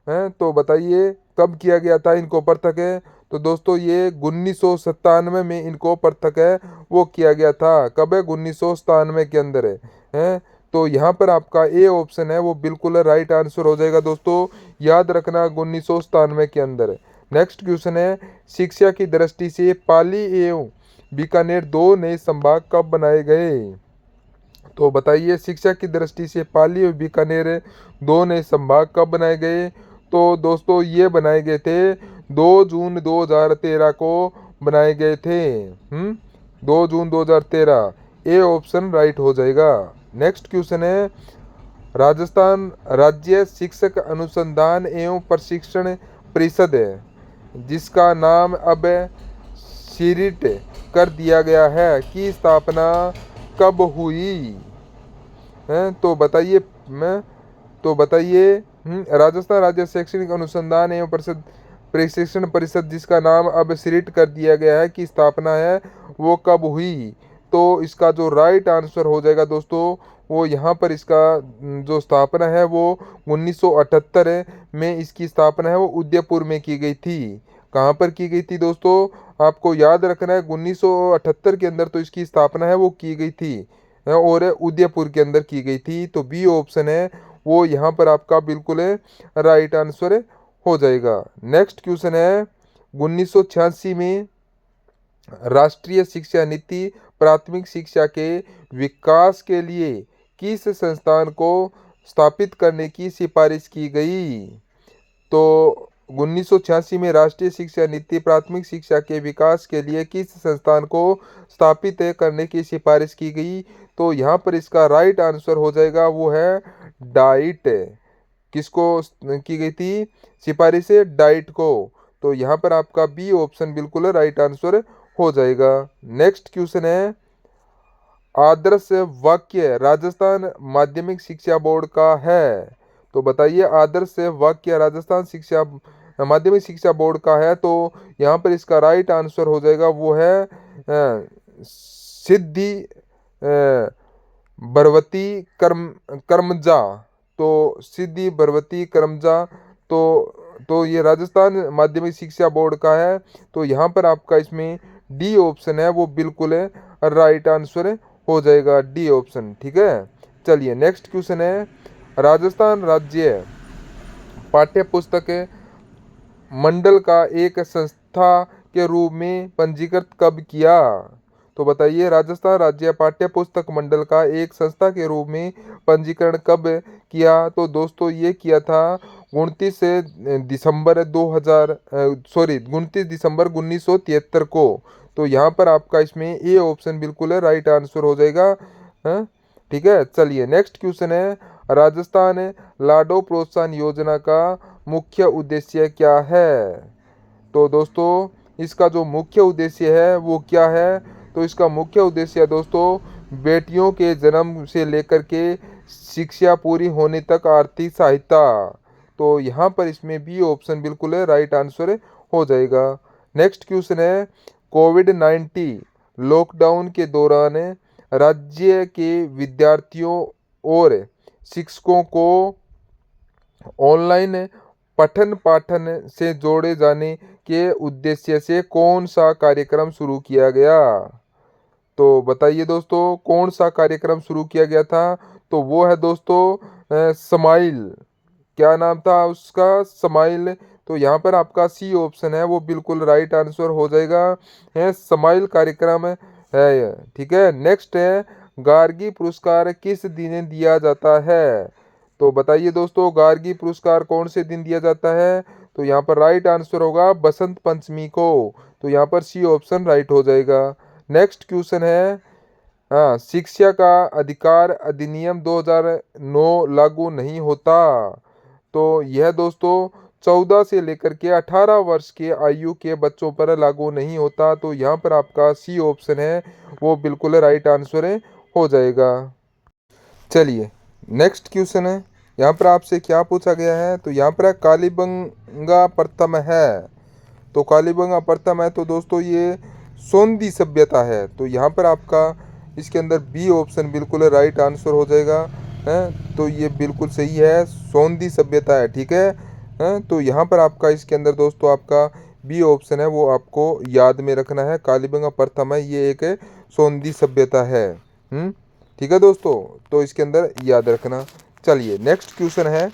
Speaker 1: है? तो बताइए कब किया गया था इनको पृथक है? तो दोस्तों ये 1997 में इनको पृथक है वो किया गया था। कब है? 1997 के अंदर है। तो यहाँ पर आपका ए ऑप्शन है वो बिल्कुल राइट आंसर हो जाएगा दोस्तों, याद रखना 1997 के अंदर। नेक्स्ट क्वेश्चन है, शिक्षा की दृष्टि से पाली एवं बीकानेर दो नए संभाग कब बनाए गए? तो बताइए शिक्षा की दृष्टि से पाली और बीकानेर दो नए संभाग कब बनाए गए? तो दोस्तों ये बनाए गए थे 2 जून 2013 को बनाए गए थे। 2 जून 2013, ए ऑप्शन राइट हो जाएगा। नेक्स्ट क्वेश्चन है, राजस्थान राज्य शिक्षक अनुसंधान एवं प्रशिक्षण परिषद है जिसका नाम अब सीरीट कर दिया गया है की स्थापना कब हुई है? तो बताइए राजस्थान राज्य शैक्षणिक अनुसंधान एवं प्रशिक्षण परिषद जिसका नाम अब सीरीट कर दिया गया है की स्थापना है वो कब हुई? तो इसका जो राइट आंसर हो जाएगा दोस्तों वो यहाँ पर इसका जो स्थापना है वो 1978 में इसकी स्थापना है वो उदयपुर में की गई थी। कहाँ पर की गई थी दोस्तों? आपको याद रखना है 1978 के अंदर तो इसकी स्थापना है वो की गई थी और उदयपुर के अंदर की गई थी। तो बी ऑप्शन है वो यहाँ पर आपका बिल्कुल राइट आंसर हो जाएगा। नेक्स्ट क्वेश्चन है, 1986 में राष्ट्रीय शिक्षा नीति प्राथमिक शिक्षा के विकास के लिए किस संस्थान को स्थापित करने की सिफारिश की गई? तो 1986 में राष्ट्रीय शिक्षा नीति प्राथमिक शिक्षा के विकास के लिए किस संस्थान को स्थापित करने की सिफारिश की गई? तो यहाँ पर इसका राइट आंसर हो जाएगा वो है डाइट। किसको की गई थी सिफारिश? डाइट को। तो यहाँ पर आपका बी ऑप्शन बिल्कुल राइट आंसर हो जाएगा। नेक्स्ट क्वेश्चन है, आदर्श वाक्य राजस्थान माध्यमिक शिक्षा बोर्ड का है। तो बताइए आदर्श वाक्य राजस्थान शिक्षा माध्यमिक शिक्षा बोर्ड का है। तो यहाँ पर इसका राइट आंसर हो जाएगा वो है सिद्धि बरवती कर्मजा। तो सिद्धि बरवती कर्मजा तो ये राजस्थान माध्यमिक शिक्षा बोर्ड का है। तो यहाँ पर आपका इसमें डी ऑप्शन है वो बिल्कुल राइट आंसर हो जाएगा, डी ऑप्शन। ठीक है, चलिए नेक्स्ट क्वेश्चन है, राजस्थान राज्य पाठ्य पुस्तक मंडल का एक संस्था के रूप में पंजीकृत कब किया? तो बताइए राजस्थान राज्य पाठ्य पुस्तक मंडल का एक संस्था के रूप में पंजीकरण कब किया? तो दोस्तों ये किया था 29 दिसंबर 1973 को। तो यहाँ पर आपका इसमें ए ऑप्शन बिल्कुल है राइट आंसर हो जाएगा। ठीक है, चलिए नेक्स्ट क्वेश्चन है, राजस्थान लाडो प्रोत्साहन योजना का मुख्य उद्देश्य क्या है? तो दोस्तों इसका जो मुख्य उद्देश्य है वो क्या है? तो इसका मुख्य उद्देश्य है दोस्तों बेटियों के जन्म से लेकर के शिक्षा पूरी होने तक आर्थिक सहायता। तो यहाँ पर इसमें बी ऑप्शन बिल्कुल है राइट आंसर हो जाएगा। नेक्स्ट क्वेश्चन है, कोविड-19 लॉकडाउन के दौरान राज्य के विद्यार्थियों और शिक्षकों को ऑनलाइन पठन पाठन से जोड़े जाने के उद्देश्य से कौन सा कार्यक्रम शुरू किया गया? तो बताइए दोस्तों कौन सा कार्यक्रम शुरू किया गया था? तो वो है दोस्तों स्माइल। क्या नाम था उसका? स्माइल। तो यहाँ पर आपका सी ऑप्शन है वो बिल्कुल राइट आंसर हो जाएगा, स्माइल कार्यक्रम है। ठीक है, नेक्स्ट है, गार्गी पुरस्कार किस दिन दिया जाता है? तो बताइए दोस्तों गार्गी पुरस्कार कौन से दिन दिया जाता है? तो यहाँ पर राइट आंसर होगा बसंत पंचमी को। तो यहाँ पर सी ऑप्शन राइट हो जाएगा। नेक्स्ट क्वेश्चन है, शिक्षा का अधिकार अधिनियम 2009 लागू नहीं होता। तो यह दोस्तों 14 से लेकर के 18 वर्ष के आयु के बच्चों पर लागू नहीं होता। तो यहाँ पर आपका सी ऑप्शन है वो बिल्कुल राइट आंसर हो जाएगा। चलिए नेक्स्ट क्वेश्चन है, यहाँ पर आपसे क्या पूछा गया है? तो यहाँ पर कालीबंगा प्रथम है। तो कालीबंगा प्रथम है तो दोस्तों ये सोंदी सभ्यता है। तो यहाँ पर आपका इसके अंदर बी ऑप्शन बिल्कुल राइट आंसर हो जाएगा। हैं तो ये बिल्कुल सही है, सोंदी सभ्यता है। ठीक है। हैं तो यहाँ पर आपका इसके अंदर दोस्तों आपका बी ऑप्शन है वो आपको याद में रखना है। कालीबंगा प्रथम है, ये एक सोंदी सभ्यता है। ठीक है दोस्तों, तो इसके अंदर याद रखना। चलिए नेक्स्ट क्वेश्चन है,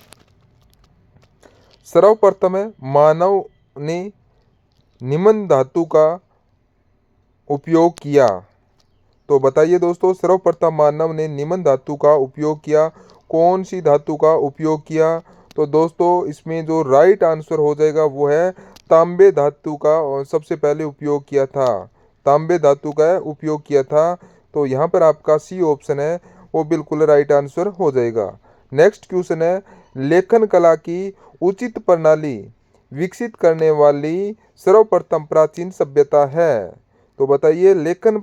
Speaker 1: सर्वप्रथम मानव ने निमन धातु का उपयोग किया। तो बताइए दोस्तों, सर्वप्रथम मानव ने निमन धातु का उपयोग किया, कौन सी धातु का उपयोग किया? तो दोस्तों इसमें जो राइट आंसर हो जाएगा वो है तांबे धातु का सबसे पहले उपयोग किया था। तांबे धातु का उपयोग किया था। तो यहाँ पर आपका सी ऑप्शन है वो बिल्कुल राइट आंसर हो जाएगा। नेक्स्ट क्वेश्चन है, लेखन कला की उचित प्रणाली विकसित करने वाली सर्वप्रथम प्राचीन सभ्यता है। तो बताइए लेखन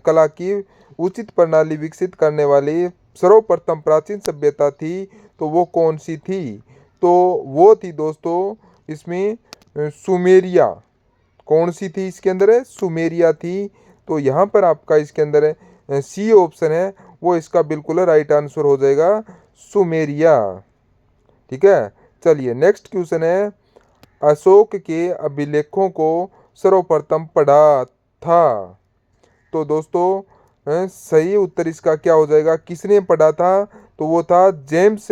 Speaker 1: कला की उचित प्रणाली विकसित करने वाली सर्वप्रथम प्राचीन सभ्यता थी तो वो कौन सी थी? तो वो थी दोस्तों इसमें सुमेरिया। कौन सी थी इसके अंदर? है सुमेरिया थी। तो यहाँ पर आपका इसके अंदर सी ऑप्शन है वो इसका बिल्कुल राइट आंसर हो जाएगा, सुमेरिया। ठीक है। चलिए नेक्स्ट क्वेश्चन है, अशोक के अभिलेखों को सर्वप्रथम पढ़ा था। तो दोस्तों सही उत्तर इसका क्या हो जाएगा, किसने पढ़ा था? तो वो था जेम्स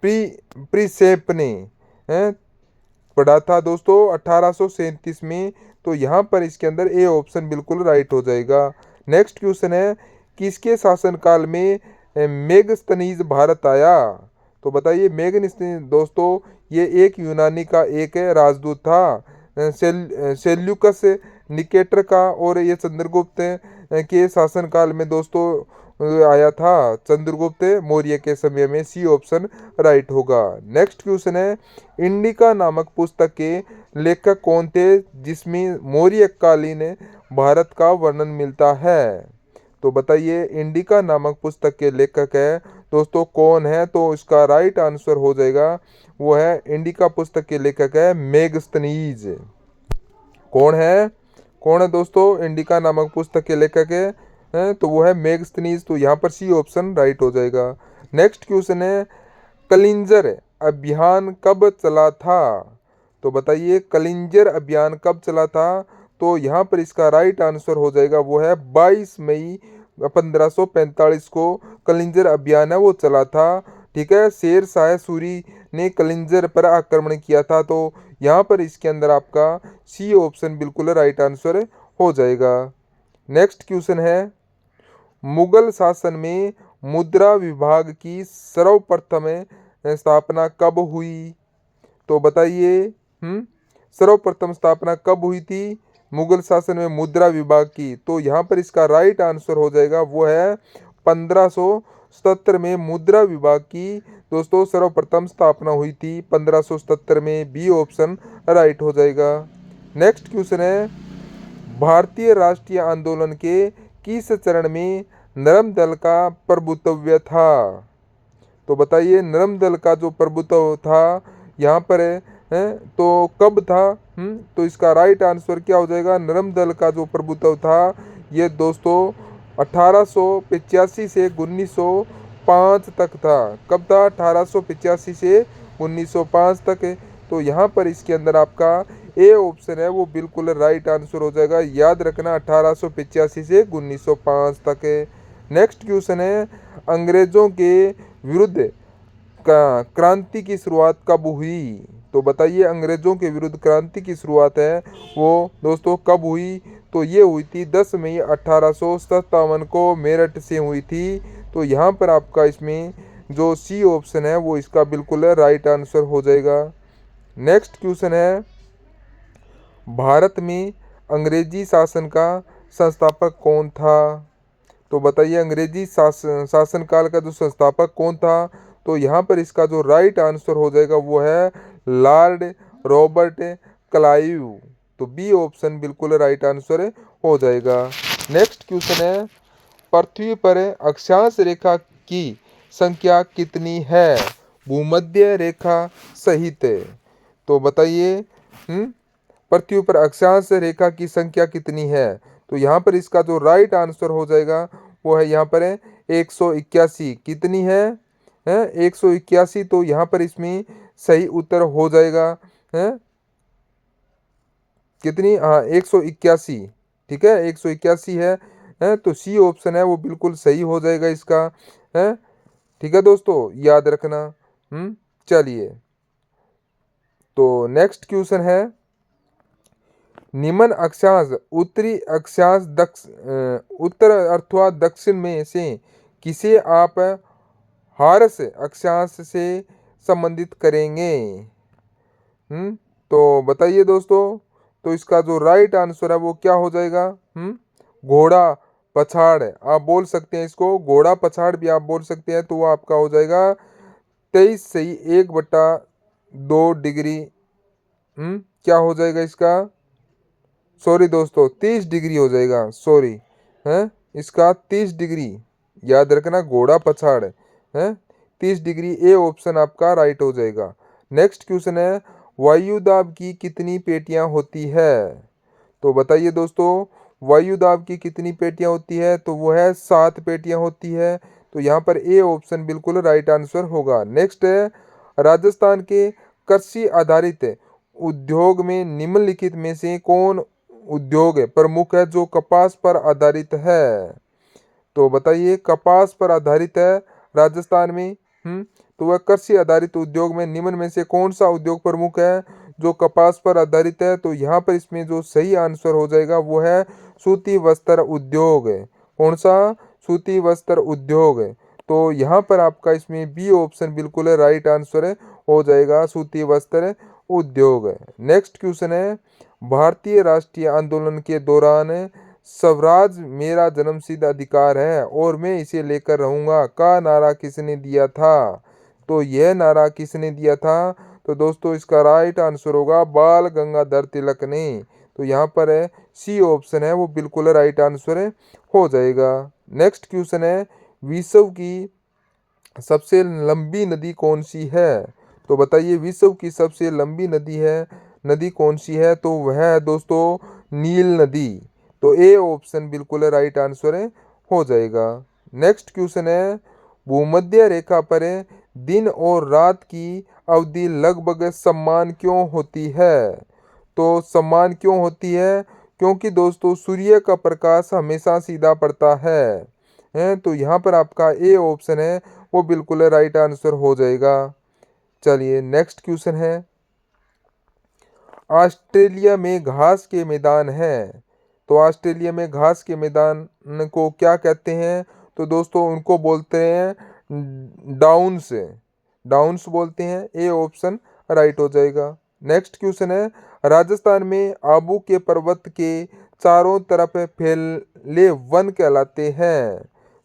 Speaker 1: प्रीसेप ने पढ़ा था दोस्तों 1837 में। तो यहाँ पर इसके अंदर ए ऑप्शन बिल्कुल राइट हो जाएगा। नेक्स्ट क्वेश्चन है, किसके शासनकाल में मेगस्थनीज भारत आया? तो बताइए मेगस्थनीज दोस्तों ये एक यूनानी का एक राजदूत था, सेल्यूकस निकेटर का, और ये चंद्रगुप्त के शासनकाल में दोस्तों आया था, चंद्रगुप्त मौर्य के समय में। सी ऑप्शन राइट होगा। नेक्स्ट क्वेश्चन है, इंडिका नामक पुस्तक के लेखक कौन थे जिसमें मौर्य कालीन भारत का वर्णन मिलता है? तो बताइए इंडिका नामक पुस्तक के लेखक है दोस्तों कौन है? तो इसका राइट आंसर हो जाएगा वो है इंडिका पुस्तक के लेखक है मेगस्थनीज। कौन है? कौन है दोस्तों इंडिका नामक पुस्तक के लेखक है? तो वो है मेगस्थनीज। तो यहाँ पर सी ऑप्शन राइट हो जाएगा। नेक्स्ट क्वेश्चन है, कलिंजर अभियान कब चला था? तो बताइए कलिंजर अभियान कब चला था? तो यहाँ पर इसका राइट आंसर हो जाएगा वो है 22 मई 1545 को कलिंजर अभियान है वो चला था। ठीक है। शेर शाह सूरी ने कलिंजर पर आक्रमण किया था। तो यहाँ पर इसके अंदर आपका सी ऑप्शन बिल्कुल राइट आंसर हो जाएगा। नेक्स्ट क्वेश्चन है, मुगल शासन में मुद्रा विभाग की सर्वप्रथम स्थापना कब हुई? तो बताइए सर्वप्रथम स्थापना कब हुई थी मुगल शासन में मुद्रा विभाग की? तो यहाँ पर इसका राइट आंसर हो जाएगा वो है 1577 में मुद्रा विभाग की दोस्तों सर्वप्रथम स्थापना हुई थी 1577 में। बी ऑप्शन राइट हो जाएगा। नेक्स्ट क्वेश्चन है, भारतीय राष्ट्रीय आंदोलन के किस चरण में नरम दल का प्रभुत्व था? तो बताइए नरम दल का जो प्रभुत्व था यहाँ पर है तो कब था? तो इसका राइट आंसर क्या हो जाएगा, नरम दल का जो प्रभुत्व था ये दोस्तों 1885 से 1905 तक था। कब था? 1885 से 1905 तक। तो यहाँ पर इसके अंदर आपका ए ऑप्शन है वो बिल्कुल राइट आंसर हो जाएगा। याद रखना 1885 से 1905 तक। नेक्स्ट क्वेश्चन है, अंग्रेजों के विरुद्ध क्रांति की शुरुआत कब हुई? तो बताइए अंग्रेजों के विरुद्ध क्रांति की शुरुआत है वो दोस्तों कब हुई? तो ये हुई थी 10 मई 1857 को मेरठ से हुई थी। तो यहाँ पर आपका इसमें जो सी ऑप्शन है वो इसका बिल्कुल राइट आंसर हो जाएगा। नेक्स्ट क्वेश्चन है, भारत में अंग्रेजी शासन का संस्थापक कौन था? तो बताइए अंग्रेजी शासन काल का जो संस्थापक कौन था? तो यहाँ पर इसका जो राइट आंसर हो जाएगा वो है लॉर्ड रॉबर्ट क्लाइव। तो बी ऑप्शन बिल्कुल राइट आंसर हो जाएगा। नेक्स्ट क्वेश्चन है, पृथ्वी पर अक्षांश रेखा की संख्या कितनी है भूमध्य रेखा सहित? तो बताइए पृथ्वी पर अक्षांश रेखा की संख्या कितनी है? तो यहाँ पर इसका जो राइट आंसर हो जाएगा वो है यहाँ पर है 181। कितनी है 181। तो यहाँ पर इसमें सही उत्तर हो जाएगा है कितनी, हाँ 181। ठीक है 181 है तो सी ऑप्शन है वो बिल्कुल सही हो जाएगा इसका है। ठीक है दोस्तों, याद रखना। चलिए, तो नेक्स्ट क्वेश्चन है, निम्न अक्षांश उत्तरी अक्षांश उत्तर अथवा दक्षिण में से किसे आप हार्स अक्षांश से संबंधित करेंगे। तो बताइए दोस्तों, तो इसका जो राइट आंसर है वो क्या हो जाएगा। घोड़ा पछाड़ आप बोल सकते हैं, इसको घोड़ा पछाड़ भी आप बोल सकते हैं। तो वो आपका हो जाएगा 23 सही 1/2 डिग्री। क्या हो जाएगा इसका, सॉरी दोस्तों 30 डिग्री हो जाएगा, सॉरी है इसका 30 डिग्री। याद रखना घोड़ा पछाड़ है 30 डिग्री, ए ऑप्शन आपका राइट हो जाएगा। नेक्स्ट क्वेश्चन है, वायु दाब की कितनी पेटियां होती है। तो बताइए दोस्तों, वायु दाब की कितनी पेटियां होती है। तो वो है 7 पेटियां होती है। तो यहाँ पर ए ऑप्शन बिल्कुल राइट आंसर होगा। नेक्स्ट है, राजस्थान के कृषि आधारित उद्योग में निम्नलिखित में से कौन उद्योग प्रमुख है जो कपास पर आधारित है। तो बताइए, कपास पर आधारित है राजस्थान में। तो वह कृषि आधारित उद्योग में निम्न में से कौन सा उद्योग प्रमुख है जो कपास पर आधारित है। तो यहाँ पर इसमें जो सही आंसर हो जाएगा वो है सूती वस्त्र उद्योग। कौन सा, सूती वस्त्र उद्योग। तो यहाँ पर आपका इसमें बी ऑप्शन बिल्कुल राइट आंसर हो जाएगा, सूती वस्त्र उद्योग। नेक्स्ट क्वेश्चन है, भारतीय राष्ट्रीय आंदोलन के दौरान स्वराज मेरा जन्मसिद्ध अधिकार है और मैं इसे लेकर रहूंगा का नारा किसने दिया था। तो यह नारा किसने दिया था। तो दोस्तों इसका राइट आंसर होगा बाल गंगाधर तिलक ने। तो यहाँ पर है सी ऑप्शन है वो बिल्कुल राइट आंसर हो जाएगा। नेक्स्ट क्वेश्चन है, विश्व की सबसे लंबी नदी कौन सी है। तो बताइए, विश्व की सबसे लंबी नदी कौन सी है। तो वह है दोस्तों नील नदी। तो ए ऑप्शन बिल्कुल राइट आंसर हो जाएगा। नेक्स्ट क्वेश्चन है, भूमध्य रेखा पर दिन और रात की अवधि लगभग समान क्यों होती है। तो समान क्यों होती है, क्योंकि दोस्तों सूर्य का प्रकाश हमेशा सीधा पड़ता है तो यहाँ पर आपका ए ऑप्शन है वो बिल्कुल राइट आंसर हो जाएगा। चलिए नेक्स्ट क्वेश्चन है, ऑस्ट्रेलिया में घास के मैदान है। तो ऑस्ट्रेलिया में घास के मैदान को क्या कहते हैं। तो दोस्तों उनको बोलते हैं डाउन्स, डाउन्स बोलते हैं। ए ऑप्शन राइट हो जाएगा। नेक्स्ट क्वेश्चन है, राजस्थान में आबू के पर्वत के चारों तरफ फैले वन कहलाते हैं।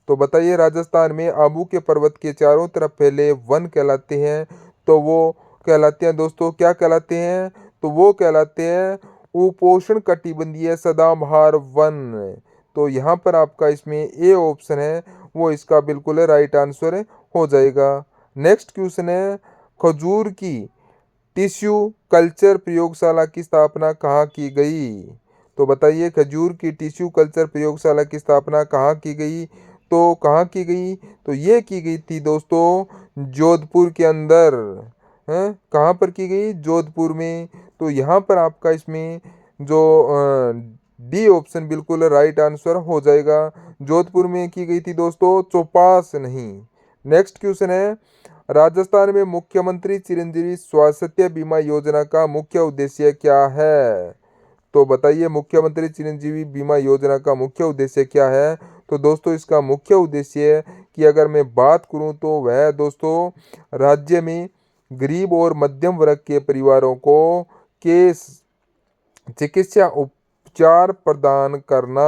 Speaker 1: तो बताइए, राजस्थान में आबू के पर्वत के चारों तरफ फैले वन कहलाते हैं। तो वो कहलाते हैं दोस्तों, क्या कहलाते हैं। तो वो कहलाते हैं उपोष्ण कटिबंधीय सदाबहार वन। तो यहाँ पर आपका इसमें ए ऑप्शन है वो इसका बिल्कुल राइट आंसर हो जाएगा। नेक्स्ट क्वेश्चन है, खजूर की टिश्यू कल्चर प्रयोगशाला की स्थापना कहाँ की गई। तो बताइए, खजूर की टिश्यू कल्चर प्रयोगशाला की स्थापना कहाँ की गई। तो कहाँ की गई, तो ये की गई थी दोस्तों जोधपुर के अंदर। हैं कहाँ पर की गई, जोधपुर में। तो यहाँ पर आपका इसमें जो डी ऑप्शन बिल्कुल राइट आंसर हो जाएगा। जोधपुर में की गई थी दोस्तों, चौपास नहीं। नेक्स्ट क्वेश्चन है, राजस्थान में मुख्यमंत्री चिरंजीवी स्वास्थ्य बीमा योजना का मुख्य उद्देश्य क्या है। तो बताइए, मुख्यमंत्री चिरंजीवी बीमा योजना का मुख्य उद्देश्य क्या है। तो दोस्तों इसका मुख्य उद्देश्य की अगर मैं बात करूं तो वह दोस्तों राज्य में गरीब और मध्यम वर्ग के परिवारों को के चिकित्सा उपचार प्रदान करना।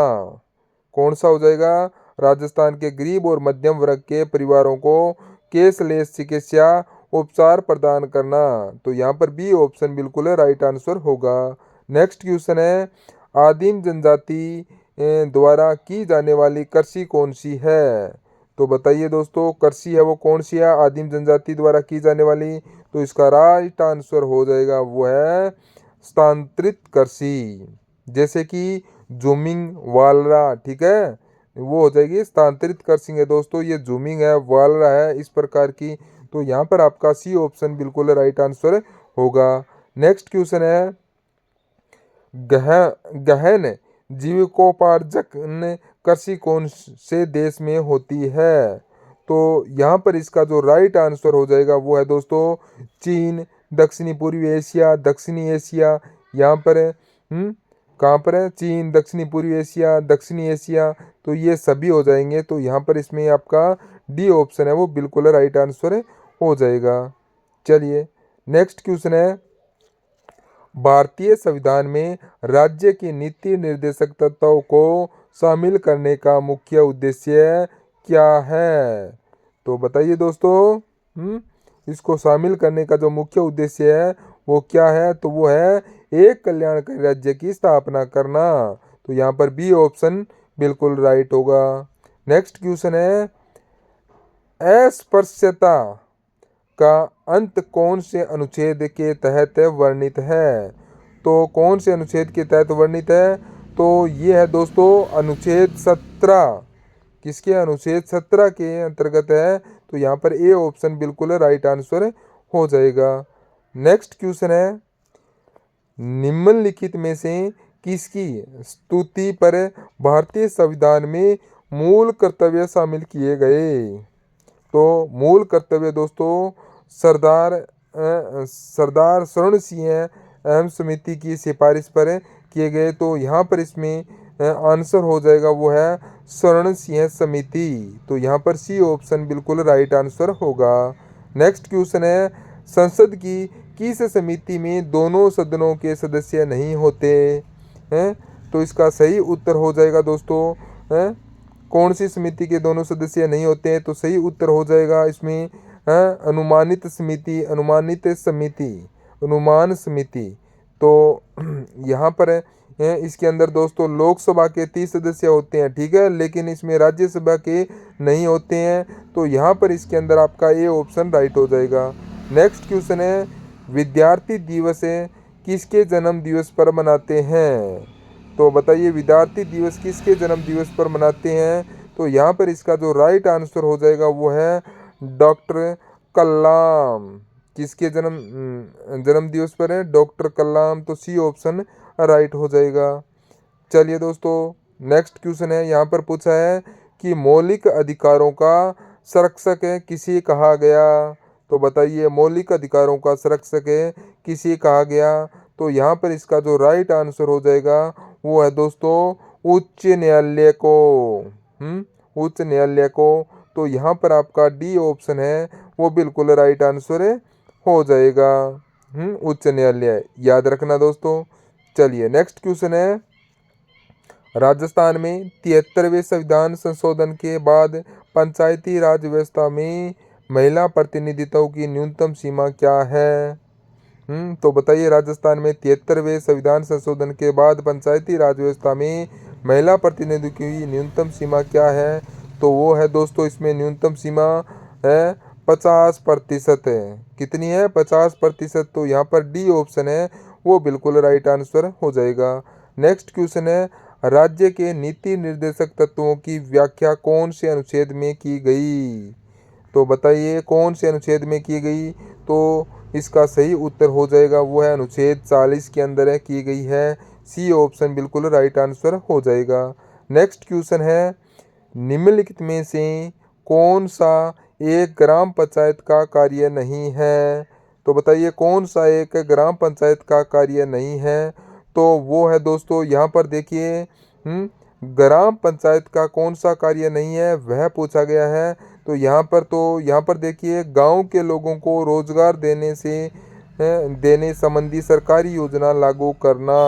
Speaker 1: कौन सा हो जाएगा, राजस्थान के गरीब और मध्यम वर्ग के परिवारों को केसलेस चिकित्सा उपचार प्रदान करना। तो यहाँ पर बी ऑप्शन बिल्कुल राइट आंसर होगा। नेक्स्ट क्वेश्चन है, आदिम जनजाति द्वारा की जाने वाली कृषि कौन सी है। तो बताइए दोस्तों, कृषि है वो कौन सी है आदिम जनजाति द्वारा की जाने वाली। तो इसका राइट आंसर हो जाएगा वो है स्थानांतरित कृषि। जैसे कि जूमिंग वालरा, ठीक है, वो हो जाएगी स्थानांतरित कर सिंह है दोस्तों, ये जूमिंग है, वालरा है इस प्रकार की। तो यहाँ पर आपका सी ऑप्शन बिल्कुल राइट आंसर होगा। नेक्स्ट क्वेश्चन है गह गहन जीविकोपार्जन कृषि कौन से देश में होती है? तो यहाँ पर इसका जो राइट आंसर हो जाएगा वो है दोस्तों चीन, दक्षिणी पूर्वी एशिया, दक्षिणी एशिया, यहाँ पर है कहाँ पर है? चीन, दक्षिणी पूर्वी एशिया, दक्षिणी एशिया, तो ये सभी हो जाएंगे। तो यहाँ पर इसमें आपका डी ऑप्शन है वो बिल्कुल राइट आंसर हो जाएगा। चलिए नेक्स्ट क्वेश्चन है भारतीय संविधान में राज्य की नीति निर्देशक तत्वों को शामिल करने का मुख्य उद्देश्य क्या है? तो बताइए दोस्तों, इसको शामिल करने का जो मुख्य उद्देश्य है वो क्या है? तो वो है एक कल्याणकारी राज्य की स्थापना करना। तो यहाँ पर बी ऑप्शन बिल्कुल राइट होगा। नेक्स्ट क्वेश्चन है अस्पृश्यता का अंत कौन से अनुच्छेद के तहत वर्णित है? तो कौन से अनुच्छेद के तहत वर्णित है? तो ये है दोस्तों अनुच्छेद 17। किसके? अनुच्छेद 17 के अंतर्गत है। तो यहाँ पर ए ऑप्शन बिल्कुल राइट आंसर हो जाएगा। नेक्स्ट क्वेश्चन है निम्नलिखित में से किसकी स्तुति पर भारतीय संविधान में मूल कर्तव्य शामिल किए गए? तो मूल कर्तव्य दोस्तों सरदार स्वर्ण सिंह अहम समिति की सिफारिश पर किए गए। तो यहाँ पर इसमें आंसर हो जाएगा वो है स्वर्ण सिंह समिति। तो यहाँ पर सी ऑप्शन बिल्कुल राइट आंसर होगा। नेक्स्ट क्वेश्चन है संसद की किस समिति में दोनों सदनों के सदस्य नहीं होते हैं? तो इसका सही उत्तर हो जाएगा दोस्तों कौन सी समिति के दोनों सदस्य नहीं होते हैं? तो सही उत्तर हो जाएगा इसमें अनुमानित समिति, अनुमान समिति। तो यहाँ पर इसके अंदर दोस्तों लोकसभा के 30 सदस्य होते हैं, ठीक है, लेकिन इसमें राज्यसभा के नहीं होते हैं। तो यहाँ पर इसके अंदर आपका ए ऑप्शन राइट हो जाएगा। नेक्स्ट क्वेश्चन है विद्यार्थी दिवस किसके जन्म दिवस पर मनाते हैं? तो बताइए विद्यार्थी दिवस किसके जन्म दिवस पर मनाते हैं? तो यहाँ पर इसका जो राइट आंसर हो जाएगा वो है डॉक्टर कलाम। किसके जन्म दिवस पर है? डॉक्टर कलाम। तो सी ऑप्शन राइट हो जाएगा। चलिए दोस्तों नेक्स्ट क्वेश्चन है यहाँ पर पूछा है कि मौलिक अधिकारों का संरक्षक किसे कहा गया? तो बताइए मौलिक अधिकारों का संरक्षक किसे कहा गया? तो यहाँ पर इसका जो राइट आंसर हो जाएगा वो है दोस्तों उच्च न्यायालय को। उच्च न्यायालय को। तो यहाँ पर आपका डी ऑप्शन है वो बिल्कुल राइट आंसर हो जाएगा। उच्च न्यायालय याद रखना दोस्तों। चलिए नेक्स्ट क्वेश्चन है राजस्थान में 73वें संविधान संशोधन के बाद पंचायती राज व्यवस्था में महिला प्रतिनिधित्व की न्यूनतम सीमा क्या है? तो बताइए राजस्थान में 73वें संविधान संशोधन के बाद पंचायती राज व्यवस्था में महिला प्रतिनिधित्व की न्यूनतम सीमा क्या है? तो वो है दोस्तों इसमें न्यूनतम सीमा है 50% है। कितनी है? 50%। तो यहाँ पर डी ऑप्शन है वो बिल्कुल राइट आंसर हो जाएगा। नेक्स्ट क्वेश्चन है राज्य के नीति निर्देशक तत्वों की व्याख्या कौन से अनुच्छेद में की गई? तो बताइए कौन से अनुच्छेद में की गई? तो इसका सही उत्तर हो जाएगा वो है अनुच्छेद 40 के अंदर की गई है। सी ऑप्शन बिल्कुल राइट आंसर हो जाएगा। नेक्स्ट क्वेश्चन है निम्नलिखित में से कौन सा एक ग्राम पंचायत का कार्य नहीं है? तो बताइए कौन सा एक ग्राम पंचायत का कार्य नहीं है? तो वो है दोस्तों यहाँ पर देखिए ग्राम पंचायत का कौन सा कार्य नहीं है वह पूछा गया है। तो यहाँ पर देखिए गांव के लोगों को रोजगार देने संबंधी सरकारी योजना लागू करना।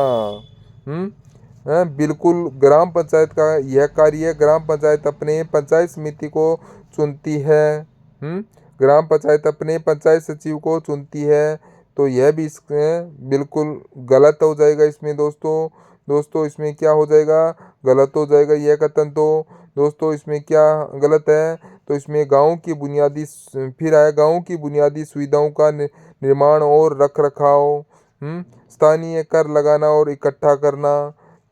Speaker 1: बिल्कुल ग्राम पंचायत का यह कार्य है। ग्राम पंचायत अपने पंचायत समिति को चुनती है। ग्राम पंचायत अपने पंचायत सचिव को चुनती है। तो यह भी इसमें बिल्कुल गलत हो जाएगा। इसमें दोस्तों इसमें क्या हो जाएगा? गलत हो जाएगा यह कथन। तो दोस्तों इसमें क्या गलत है? तो इसमें फिर आया गाँव की बुनियादी सुविधाओं का निर्माण और रख रखाव, स्थानीय कर लगाना और इकट्ठा करना।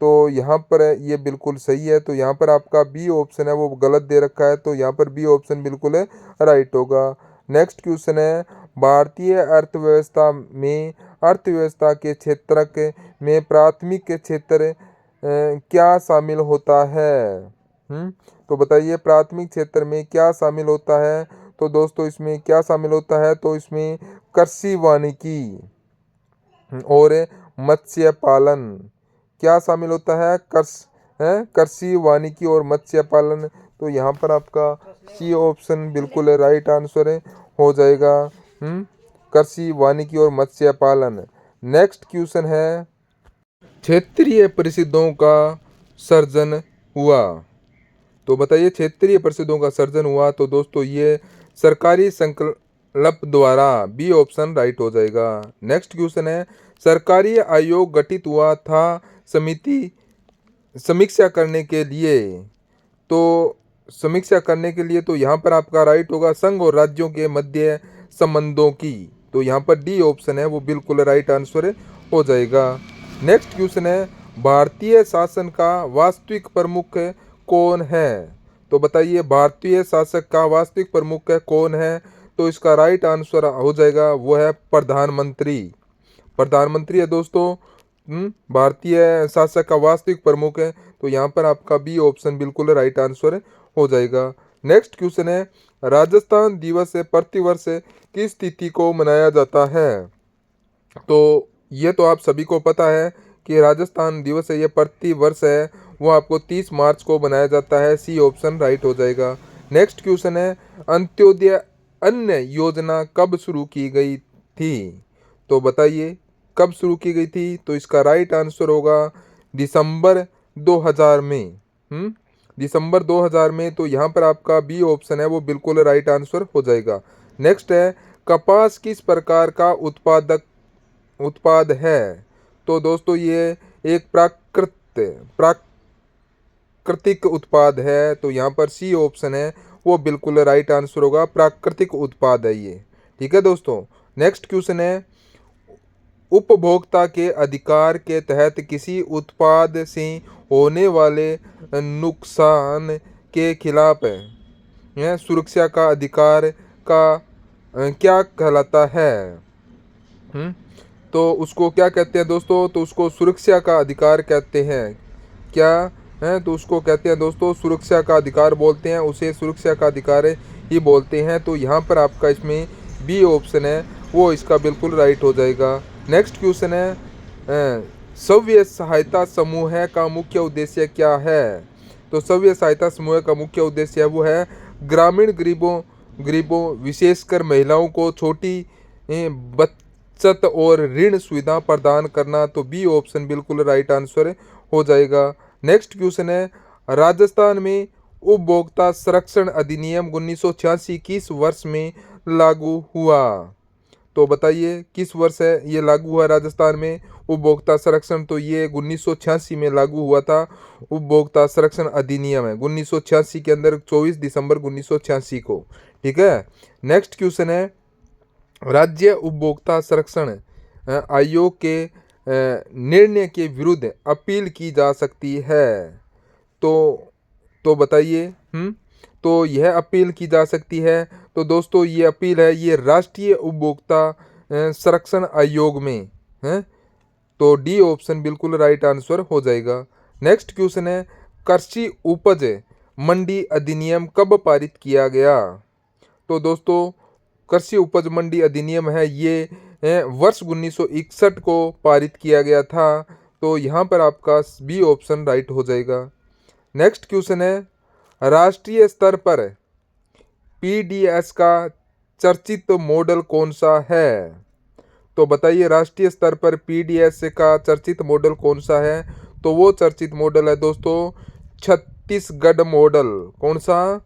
Speaker 1: तो यहाँ पर ये बिल्कुल सही है। तो यहाँ पर आपका बी ऑप्शन है वो गलत दे रखा है, तो यहाँ पर बी ऑप्शन बिल्कुल राइट होगा। नेक्स्ट क्वेश्चन है, भारतीय अर्थव्यवस्था के क्षेत्र में प्राथमिक क्षेत्र क्या शामिल होता है? तो बताइए प्राथमिक क्षेत्र में क्या शामिल होता है? तो दोस्तों इसमें क्या शामिल होता है? तो इसमें कृषि वानिकी और मत्स्य पालन क्या शामिल होता है? कृषि वानिकी और मत्स्य पालन। तो यहाँ पर आपका सी ऑप्शन बिल्कुल राइट आंसर हो जाएगा। कृषि वानिकी और मत्स्य पालन। नेक्स्ट क्वेश्चन है, क्षेत्रीय परिषदों का सर्जन हुआ। तो बताइए क्षेत्रीय परिषदों का सर्जन हुआ। तो दोस्तों ये सरकारी संकल्प द्वारा, बी ऑप्शन राइट हो जाएगा। नेक्स्ट क्वेश्चन है, सरकारी आयोग गठित हुआ था समीक्षा करने के लिए। तो समीक्षा करने के लिए, तो यहाँ पर आपका राइट होगा संघ और राज्यों के मध्य संबंधों की। तो यहाँ पर डी ऑप्शन है वो बिल्कुल राइट आंसर हो जाएगा। नेक्स्ट क्वेश्चन है, भारतीय शासन का वास्तविक प्रमुख कौन है? तो बताइए भारतीय शासक का वास्तविक प्रमुख कौन है? तो इसका राइट आंसर हो जाएगा वो है प्रधानमंत्री। प्रधानमंत्री है दोस्तों भारतीय शासक का वास्तविक प्रमुख है। तो यहाँ पर आपका बी ऑप्शन बिल्कुल राइट आंसर हो जाएगा। नेक्स्ट क्वेश्चन है, राजस्थान दिवस प्रतिवर्ष किस तिथि को मनाया जाता है? तो ये तो आप सभी को पता है कि राजस्थान दिवस है ये प्रतिवर्ष है, वो आपको 30 मार्च को मनाया जाता है। सी ऑप्शन राइट हो जाएगा। नेक्स्ट क्वेश्चन है, अंत्योदय अन्न योजना कब शुरू की गई थी? तो बताइए कब शुरू की गई थी? तो इसका राइट आंसर होगा दिसंबर 2000 में। दिसंबर 2000 में। तो यहाँ पर आपका बी ऑप्शन है वो बिल्कुल राइट आंसर हो जाएगा। नेक्स्ट है, कपास किस प्रकार का उत्पाद है? तो दोस्तों ये एक प्राकृतिक उत्पाद है। तो यहाँ पर सी ऑप्शन है वो बिल्कुल राइट आंसर होगा, प्राकृतिक उत्पाद है ये। ठीक है दोस्तों। नेक्स्ट क्वेश्चन है, उपभोक्ता के अधिकार के तहत किसी उत्पाद से होने वाले नुकसान के खिलाफ सुरक्षा का अधिकार का क्या कहलाता है? तो उसको क्या कहते हैं दोस्तों? तो उसको सुरक्षा का अधिकार कहते हैं। क्या है? तो उसको कहते हैं दोस्तों सुरक्षा का अधिकार बोलते हैं, उसे सुरक्षा का अधिकार ही बोलते हैं। तो यहाँ पर आपका इसमें बी ऑप्शन है वो इसका बिल्कुल राइट हो जाएगा। नेक्स्ट क्वेश्चन है, स्वयं सहायता समूह का मुख्य उद्देश्य क्या है? तो स्वयं सहायता समूह का मुख्य उद्देश्य है वो है ग्रामीण गरीबों विशेषकर महिलाओं को छोटी बचत और ऋण सुविधा प्रदान करना। तो बी ऑप्शन बिल्कुल राइट आंसर हो जाएगा। नेक्स्ट क्वेश्चन है, राजस्थान में उपभोक्ता संरक्षण अधिनियम 1986 किस वर्ष में लागू हुआ? तो बताइए किस वर्ष है ये लागू हुआ राजस्थान में उपभोक्ता संरक्षण? तो ये 1986 में लागू हुआ था। उपभोक्ता संरक्षण अधिनियम है 1986 के अंदर 24 दिसंबर 1986 को। ठीक है। नेक्स्ट क्वेश्चन है, राज्य उपभोक्ता संरक्षण आयोग के निर्णय के विरुद्ध अपील की जा सकती है। तो बताइए तो यह अपील की जा सकती है। तो दोस्तों ये अपील है ये राष्ट्रीय उपभोक्ता संरक्षण आयोग में है। तो डी ऑप्शन बिल्कुल राइट आंसर हो जाएगा। नेक्स्ट क्वेश्चन है, कृषि उपज मंडी अधिनियम कब पारित किया गया? तो दोस्तों कृषि उपज मंडी अधिनियम है ये वर्ष 1961 को पारित किया गया था। तो यहाँ पर आपका बी ऑप्शन राइट हो जाएगा। नेक्स्ट क्वेश्चन है, राष्ट्रीय स्तर पर पीडीएस का चर्चित मॉडल कौन सा है? तो बताइए राष्ट्रीय स्तर पर पीडीएस का चर्चित मॉडल कौन सा है? तो वो चर्चित मॉडल है दोस्तों छत्तीसगढ़ मॉडल। कौन सा?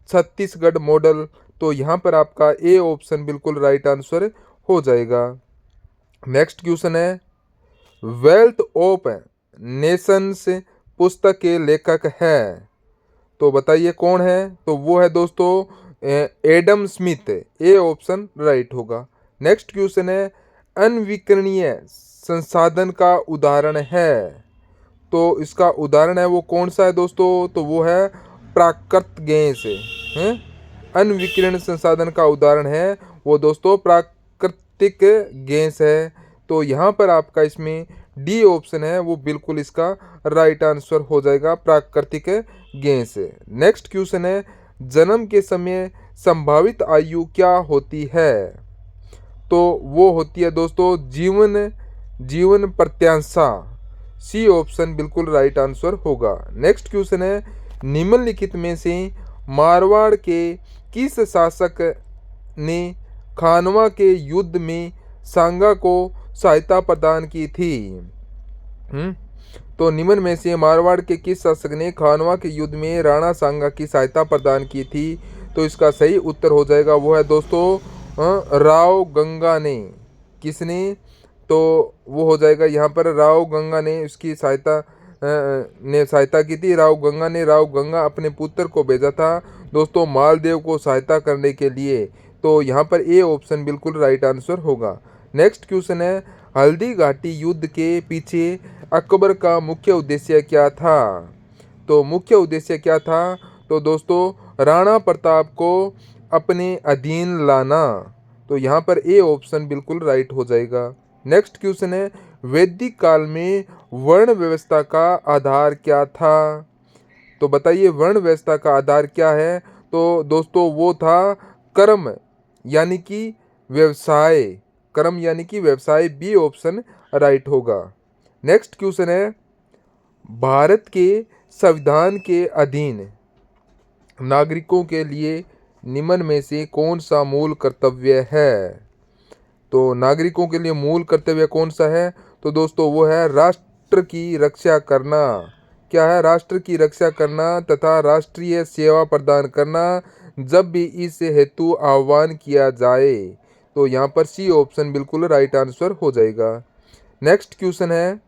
Speaker 1: छत्तीसगढ़ मॉडल। तो यहाँ पर आपका ए ऑप्शन बिल्कुल राइट आंसर हो जाएगा। नेक्स्ट क्वेश्चन है, वेल्थ ऑफ नेशंस पुस्तक के लेखक है। तो बताइए कौन है? तो वो है दोस्तों Adam Smith. A option right होगा। नेक्स्ट क्वेश्चन है, अनविकरणीय संसाधन का उदाहरण है। तो इसका उदाहरण है वो कौन सा है दोस्तों? तो वो है प्राकृत गैस है। अनविकिरण संसाधन का उदाहरण है वो दोस्तों प्राकृतिक गैस है। तो यहाँ पर आपका इसमें डी ऑप्शन है वो बिल्कुल इसका राइट आंसर हो जाएगा, प्राकृतिक गैस। नेक्स्ट क्वेश्चन है, जन्म के समय संभावित आयु क्या होती है? तो वो होती है दोस्तों जीवन प्रत्याशा। सी ऑप्शन बिल्कुल राइट आंसर होगा। नेक्स्ट क्वेश्चन है, निम्नलिखित में से मारवाड़ के किस शासक ने खानवा के युद्ध में सांगा को सहायता प्रदान की थी? तो निम्न में से मारवाड़ के किस शासक ने खानवा के युद्ध में राणा सांगा की सहायता प्रदान की थी? तो इसका सही उत्तर हो जाएगा वो है दोस्तों राव गंगा ने। किसने? तो वो हो जाएगा यहाँ पर राव गंगा ने उसकी सहायता की थी। राव गंगा अपने पुत्र को भेजा था दोस्तों मालदेव को सहायता करने के लिए। तो यहाँ पर ए ऑप्शन बिल्कुल राइट आंसर होगा। नेक्स्ट क्वेश्चन है, हल्दी घाटी युद्ध के पीछे अकबर का मुख्य उद्देश्य क्या था? तो मुख्य उद्देश्य क्या था? तो दोस्तों राणा प्रताप को अपने अधीन लाना। तो यहाँ पर ए ऑप्शन बिल्कुल राइट हो जाएगा। नेक्स्ट क्वेश्चन है, वैदिक काल में वर्ण व्यवस्था का आधार क्या था? तो बताइए वर्ण व्यवस्था का आधार क्या है? तो दोस्तों वो था कर्म यानी कि व्यवसाय। कर्म यानी कि व्यवसाय, बी ऑप्शन राइट होगा। नेक्स्ट क्वेश्चन है, भारत के संविधान के अधीन नागरिकों के लिए निम्न में से कौन सा मूल कर्तव्य है? तो नागरिकों के लिए मूल कर्तव्य कौन सा है? तो दोस्तों वो है राष्ट्र की रक्षा करना। क्या है? राष्ट्र की रक्षा करना तथा राष्ट्रीय सेवा प्रदान करना जब भी इस हेतु आह्वान किया जाए। तो यहाँ पर सी ऑप्शन बिल्कुल राइट आंसर हो जाएगा। नेक्स्ट क्वेश्चन है,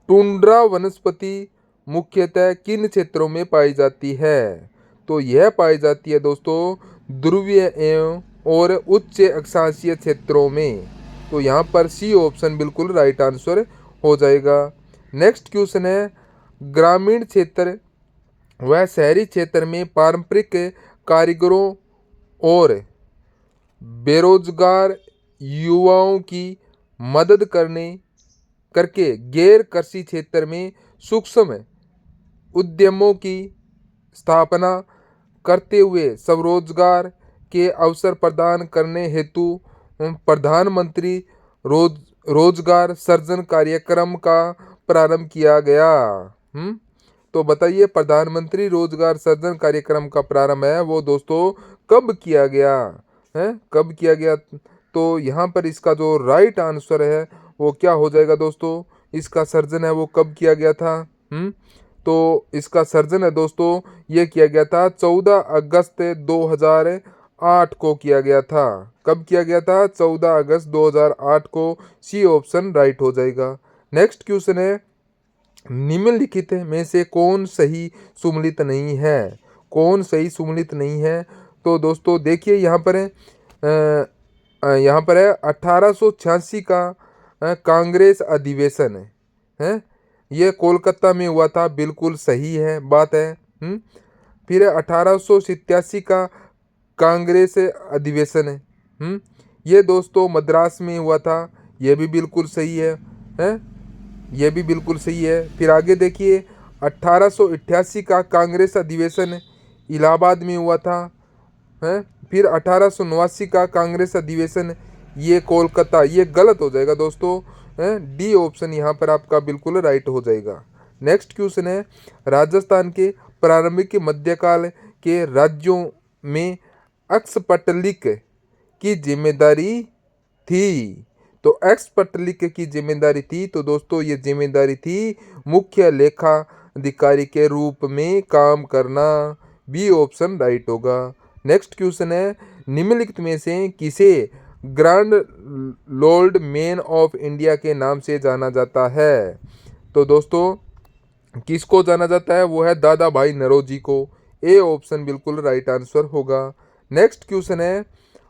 Speaker 1: टुंड्रा वनस्पति मुख्यतः किन क्षेत्रों में पाई जाती है? तो यह पाई जाती है दोस्तों ध्रुवीय एवं और उच्च अक्षांशीय क्षेत्रों में। तो यहाँ पर सी ऑप्शन बिल्कुल राइट आंसर हो जाएगा। नेक्स्ट क्वेश्चन है, ग्रामीण क्षेत्र व शहरी क्षेत्र में पारंपरिक कारीगरों और बेरोजगार युवाओं की मदद करके गैर कृषि क्षेत्र में सूक्ष्म उद्यमों की स्थापना करते हुए स्वरोजगार के अवसर प्रदान करने हेतु प्रधानमंत्री रोजगार सृजन कार्यक्रम का प्रारंभ किया गया। तो बताइए प्रधानमंत्री रोजगार सृजन कार्यक्रम का प्रारंभ है वो दोस्तों कब किया गया है? कब किया गया? तो यहाँ पर इसका जो राइट आंसर है वो क्या हो जाएगा दोस्तों? इसका सर्जन है वो कब किया गया था? तो इसका सर्जन है दोस्तों ये किया गया था 14 अगस्त 2008 को किया गया था। कब किया गया था? 14 अगस्त 2008 को। सी ऑप्शन राइट हो जाएगा। नेक्स्ट क्वेश्चन है, निम्नलिखित में से कौन सही सुमेलित नहीं है? कौन सही सुमेलित नहीं है? तो दोस्तों देखिए यहाँ पर है 1886 का कांग्रेस अधिवेशन है ये कोलकाता में हुआ था, बिल्कुल सही है बात है। फिर 1887 का कांग्रेस अधिवेशन है ये दोस्तों मद्रास में हुआ था, ये भी बिल्कुल सही है ये भी बिल्कुल सही है। फिर आगे देखिए 1888 का कांग्रेस अधिवेशन इलाहाबाद में हुआ था है। फिर 1889 का कांग्रेस अधिवेशन ये कोलकाता, ये गलत हो जाएगा दोस्तों। डी ऑप्शन यहाँ पर आपका बिल्कुल राइट हो जाएगा। नेक्स्ट क्वेश्चन है, राजस्थान के प्रारंभिक मध्यकाल के राज्यों में अक्सपटलिक की जिम्मेदारी थी। तो अक्सपटलिक की जिम्मेदारी थी तो दोस्तों ये जिम्मेदारी थी मुख्य लेखा अधिकारी के रूप में काम करना। बी ऑप्शन राइट होगा। नेक्स्ट क्वेश्चन है, निम्नलिखित में से किसे grand Lord man of India के नाम से जाना जाता है? तो दोस्तों किसको जाना जाता है? वो है दादा भाई नौरोजी को। ए ऑप्शन बिल्कुल राइट आंसर होगा। नेक्स्ट क्वेश्चन है,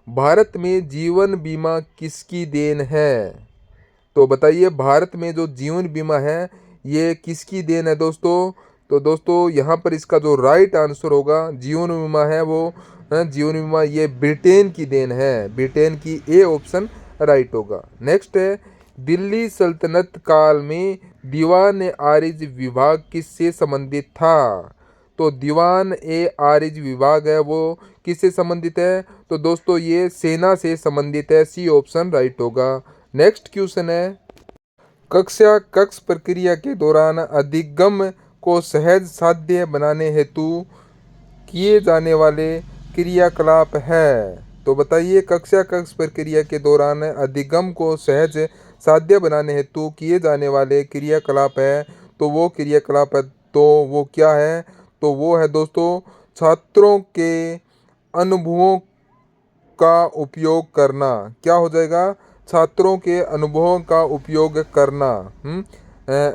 Speaker 1: भारत में जीवन बीमा किसकी देन है? तो बताइए भारत में जो जीवन बीमा है ये किसकी देन है दोस्तों? तो दोस्तों यहाँ पर इसका जो राइट आंसर होगा जीवन बीमा है वो जीवन बीमा ये ब्रिटेन की देन है। ब्रिटेन की ए ऑप्शन राइट होगा। नेक्स्ट है दिल्ली सल्तनत काल में दीवान ए आरिज विभाग किससे संबंधित था? तो दीवान ए आरिज विभाग है वो किससे संबंधित है? तो दोस्तों ये सेना से संबंधित है। सी ऑप्शन राइट होगा। नेक्स्ट क्वेश्चन है कक्ष प्रक्रिया के दौरान अधिगम को सहज साध्य बनाने हेतु किए जाने वाले क्रियाकलाप है। तो बताइए कक्ष प्रक्रिया के दौरान अधिगम को सहज साध्य बनाने हेतु किए जाने वाले क्रियाकलाप है। तो वो क्रियाकलाप है तो वो क्या है? तो वो है दोस्तों छात्रों के अनुभवों का उपयोग करना। क्या हो जाएगा? छात्रों के अनुभवों का उपयोग करना।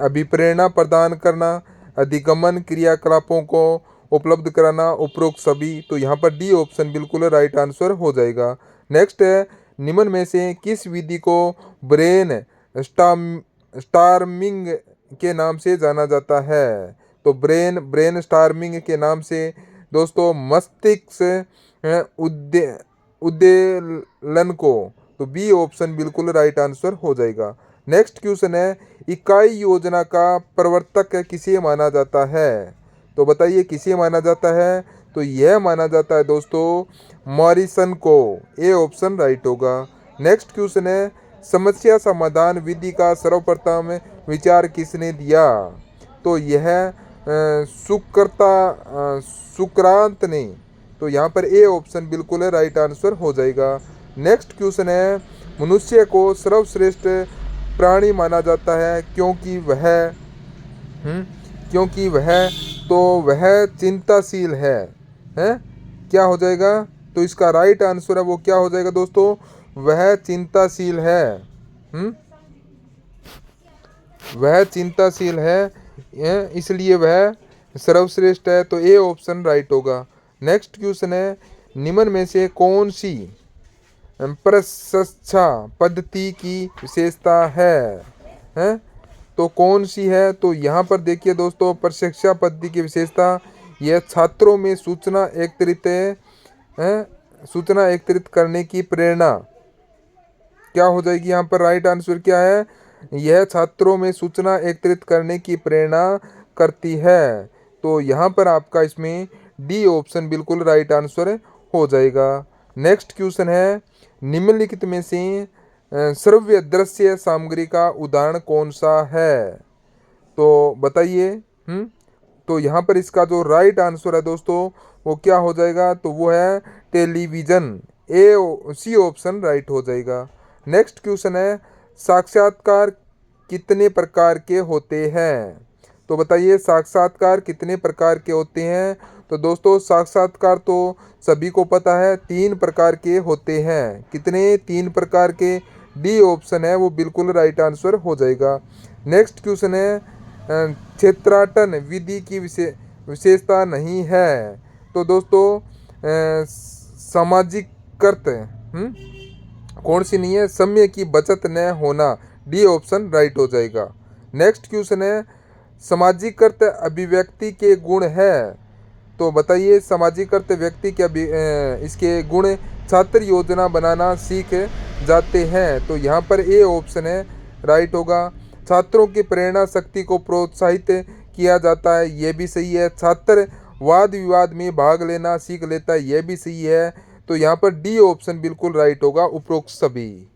Speaker 1: अभिप्रेरणा प्रदान करना, अधिगमन क्रियाकलापों को उपलब्ध कराना, उपरोक्त सभी। तो यहाँ पर डी ऑप्शन बिल्कुल राइट आंसर हो जाएगा। नेक्स्ट है निम्न में से किस विधि को ब्रेन स्टार्मिंग के नाम से जाना जाता है? तो ब्रेन स्टार्मिंग के नाम से दोस्तों मस्तिष्क उद्दीलन को। तो बी ऑप्शन बिल्कुल राइट आंसर हो जाएगा। नेक्स्ट क्वेश्चन है इकाई योजना का प्रवर्तक किसे माना जाता है? तो बताइए किसे माना जाता है? तो यह माना जाता है दोस्तों मॉरिसन को। ए ऑप्शन राइट होगा। नेक्स्ट क्वेश्चन है समस्या समाधान विधि का सर्वप्रथम विचार किसने दिया? तो यह सुकरात ने। तो यहाँ पर ए ऑप्शन बिल्कुल राइट आंसर हो जाएगा। नेक्स्ट क्वेश्चन है मनुष्य को सर्वश्रेष्ठ प्राणी माना जाता है क्योंकि वह चिंताशील है। क्या हो जाएगा? तो इसका राइट आंसर है वो क्या हो जाएगा दोस्तों? वह चिंताशील है। वह चिंताशील है इसलिए वह सर्वश्रेष्ठ है। तो ए ऑप्शन राइट होगा। नेक्स्ट क्वेश्चन है निम्न में से कौन सी प्रशिक्षा पद्धति की विशेषता है? तो कौन सी है? तो यहाँ पर देखिए दोस्तों प्रशिक्षा पद्धति की विशेषता यह छात्रों में सूचना एकत्रित करने की प्रेरणा। क्या हो जाएगी यहाँ पर? राइट आंसर क्या है? यह छात्रों में सूचना एकत्रित करने की प्रेरणा करती है। तो यहाँ पर आपका इसमें डी ऑप्शन बिल्कुल राइट आंसर हो जाएगा। नेक्स्ट क्वेश्चन है निम्नलिखित में से श्रव्य दृश्य सामग्री का उदाहरण कौन सा है? तो बताइए। तो यहाँ पर इसका जो राइट आंसर है दोस्तों वो क्या हो जाएगा? तो वो है टेलीविज़न। सी ऑप्शन राइट हो जाएगा। नेक्स्ट क्वेश्चन है साक्षात्कार कितने प्रकार के होते हैं? तो बताइए साक्षात्कार कितने प्रकार के होते हैं? तो दोस्तों साक्षात्कार तो सभी को पता है 3 प्रकार के होते हैं। कितने? 3 प्रकार के। डी ऑप्शन है वो बिल्कुल राइट आंसर हो जाएगा। नेक्स्ट क्वेश्चन है क्षेत्राटन विधि की विशेषता नहीं है। तो दोस्तों सामाजिककृत कौन सी नहीं है? समय की बचत न होना। डी ऑप्शन राइट हो जाएगा। नेक्स्ट क्वेश्चन है सामाजिककृत अभिव्यक्ति के गुण है। तो बताइए सामाजिककृत व्यक्ति के इसके गुण छात्र योजना बनाना सीख जाते हैं। तो यहाँ पर ए ऑप्शन है राइट होगा। छात्रों की प्रेरणा शक्ति को प्रोत्साहित किया जाता है, ये भी सही है। छात्र वाद विवाद में भाग लेना सीख लेता है, ये भी सही है। तो यहाँ पर डी ऑप्शन बिल्कुल राइट होगा उपरोक्त सभी।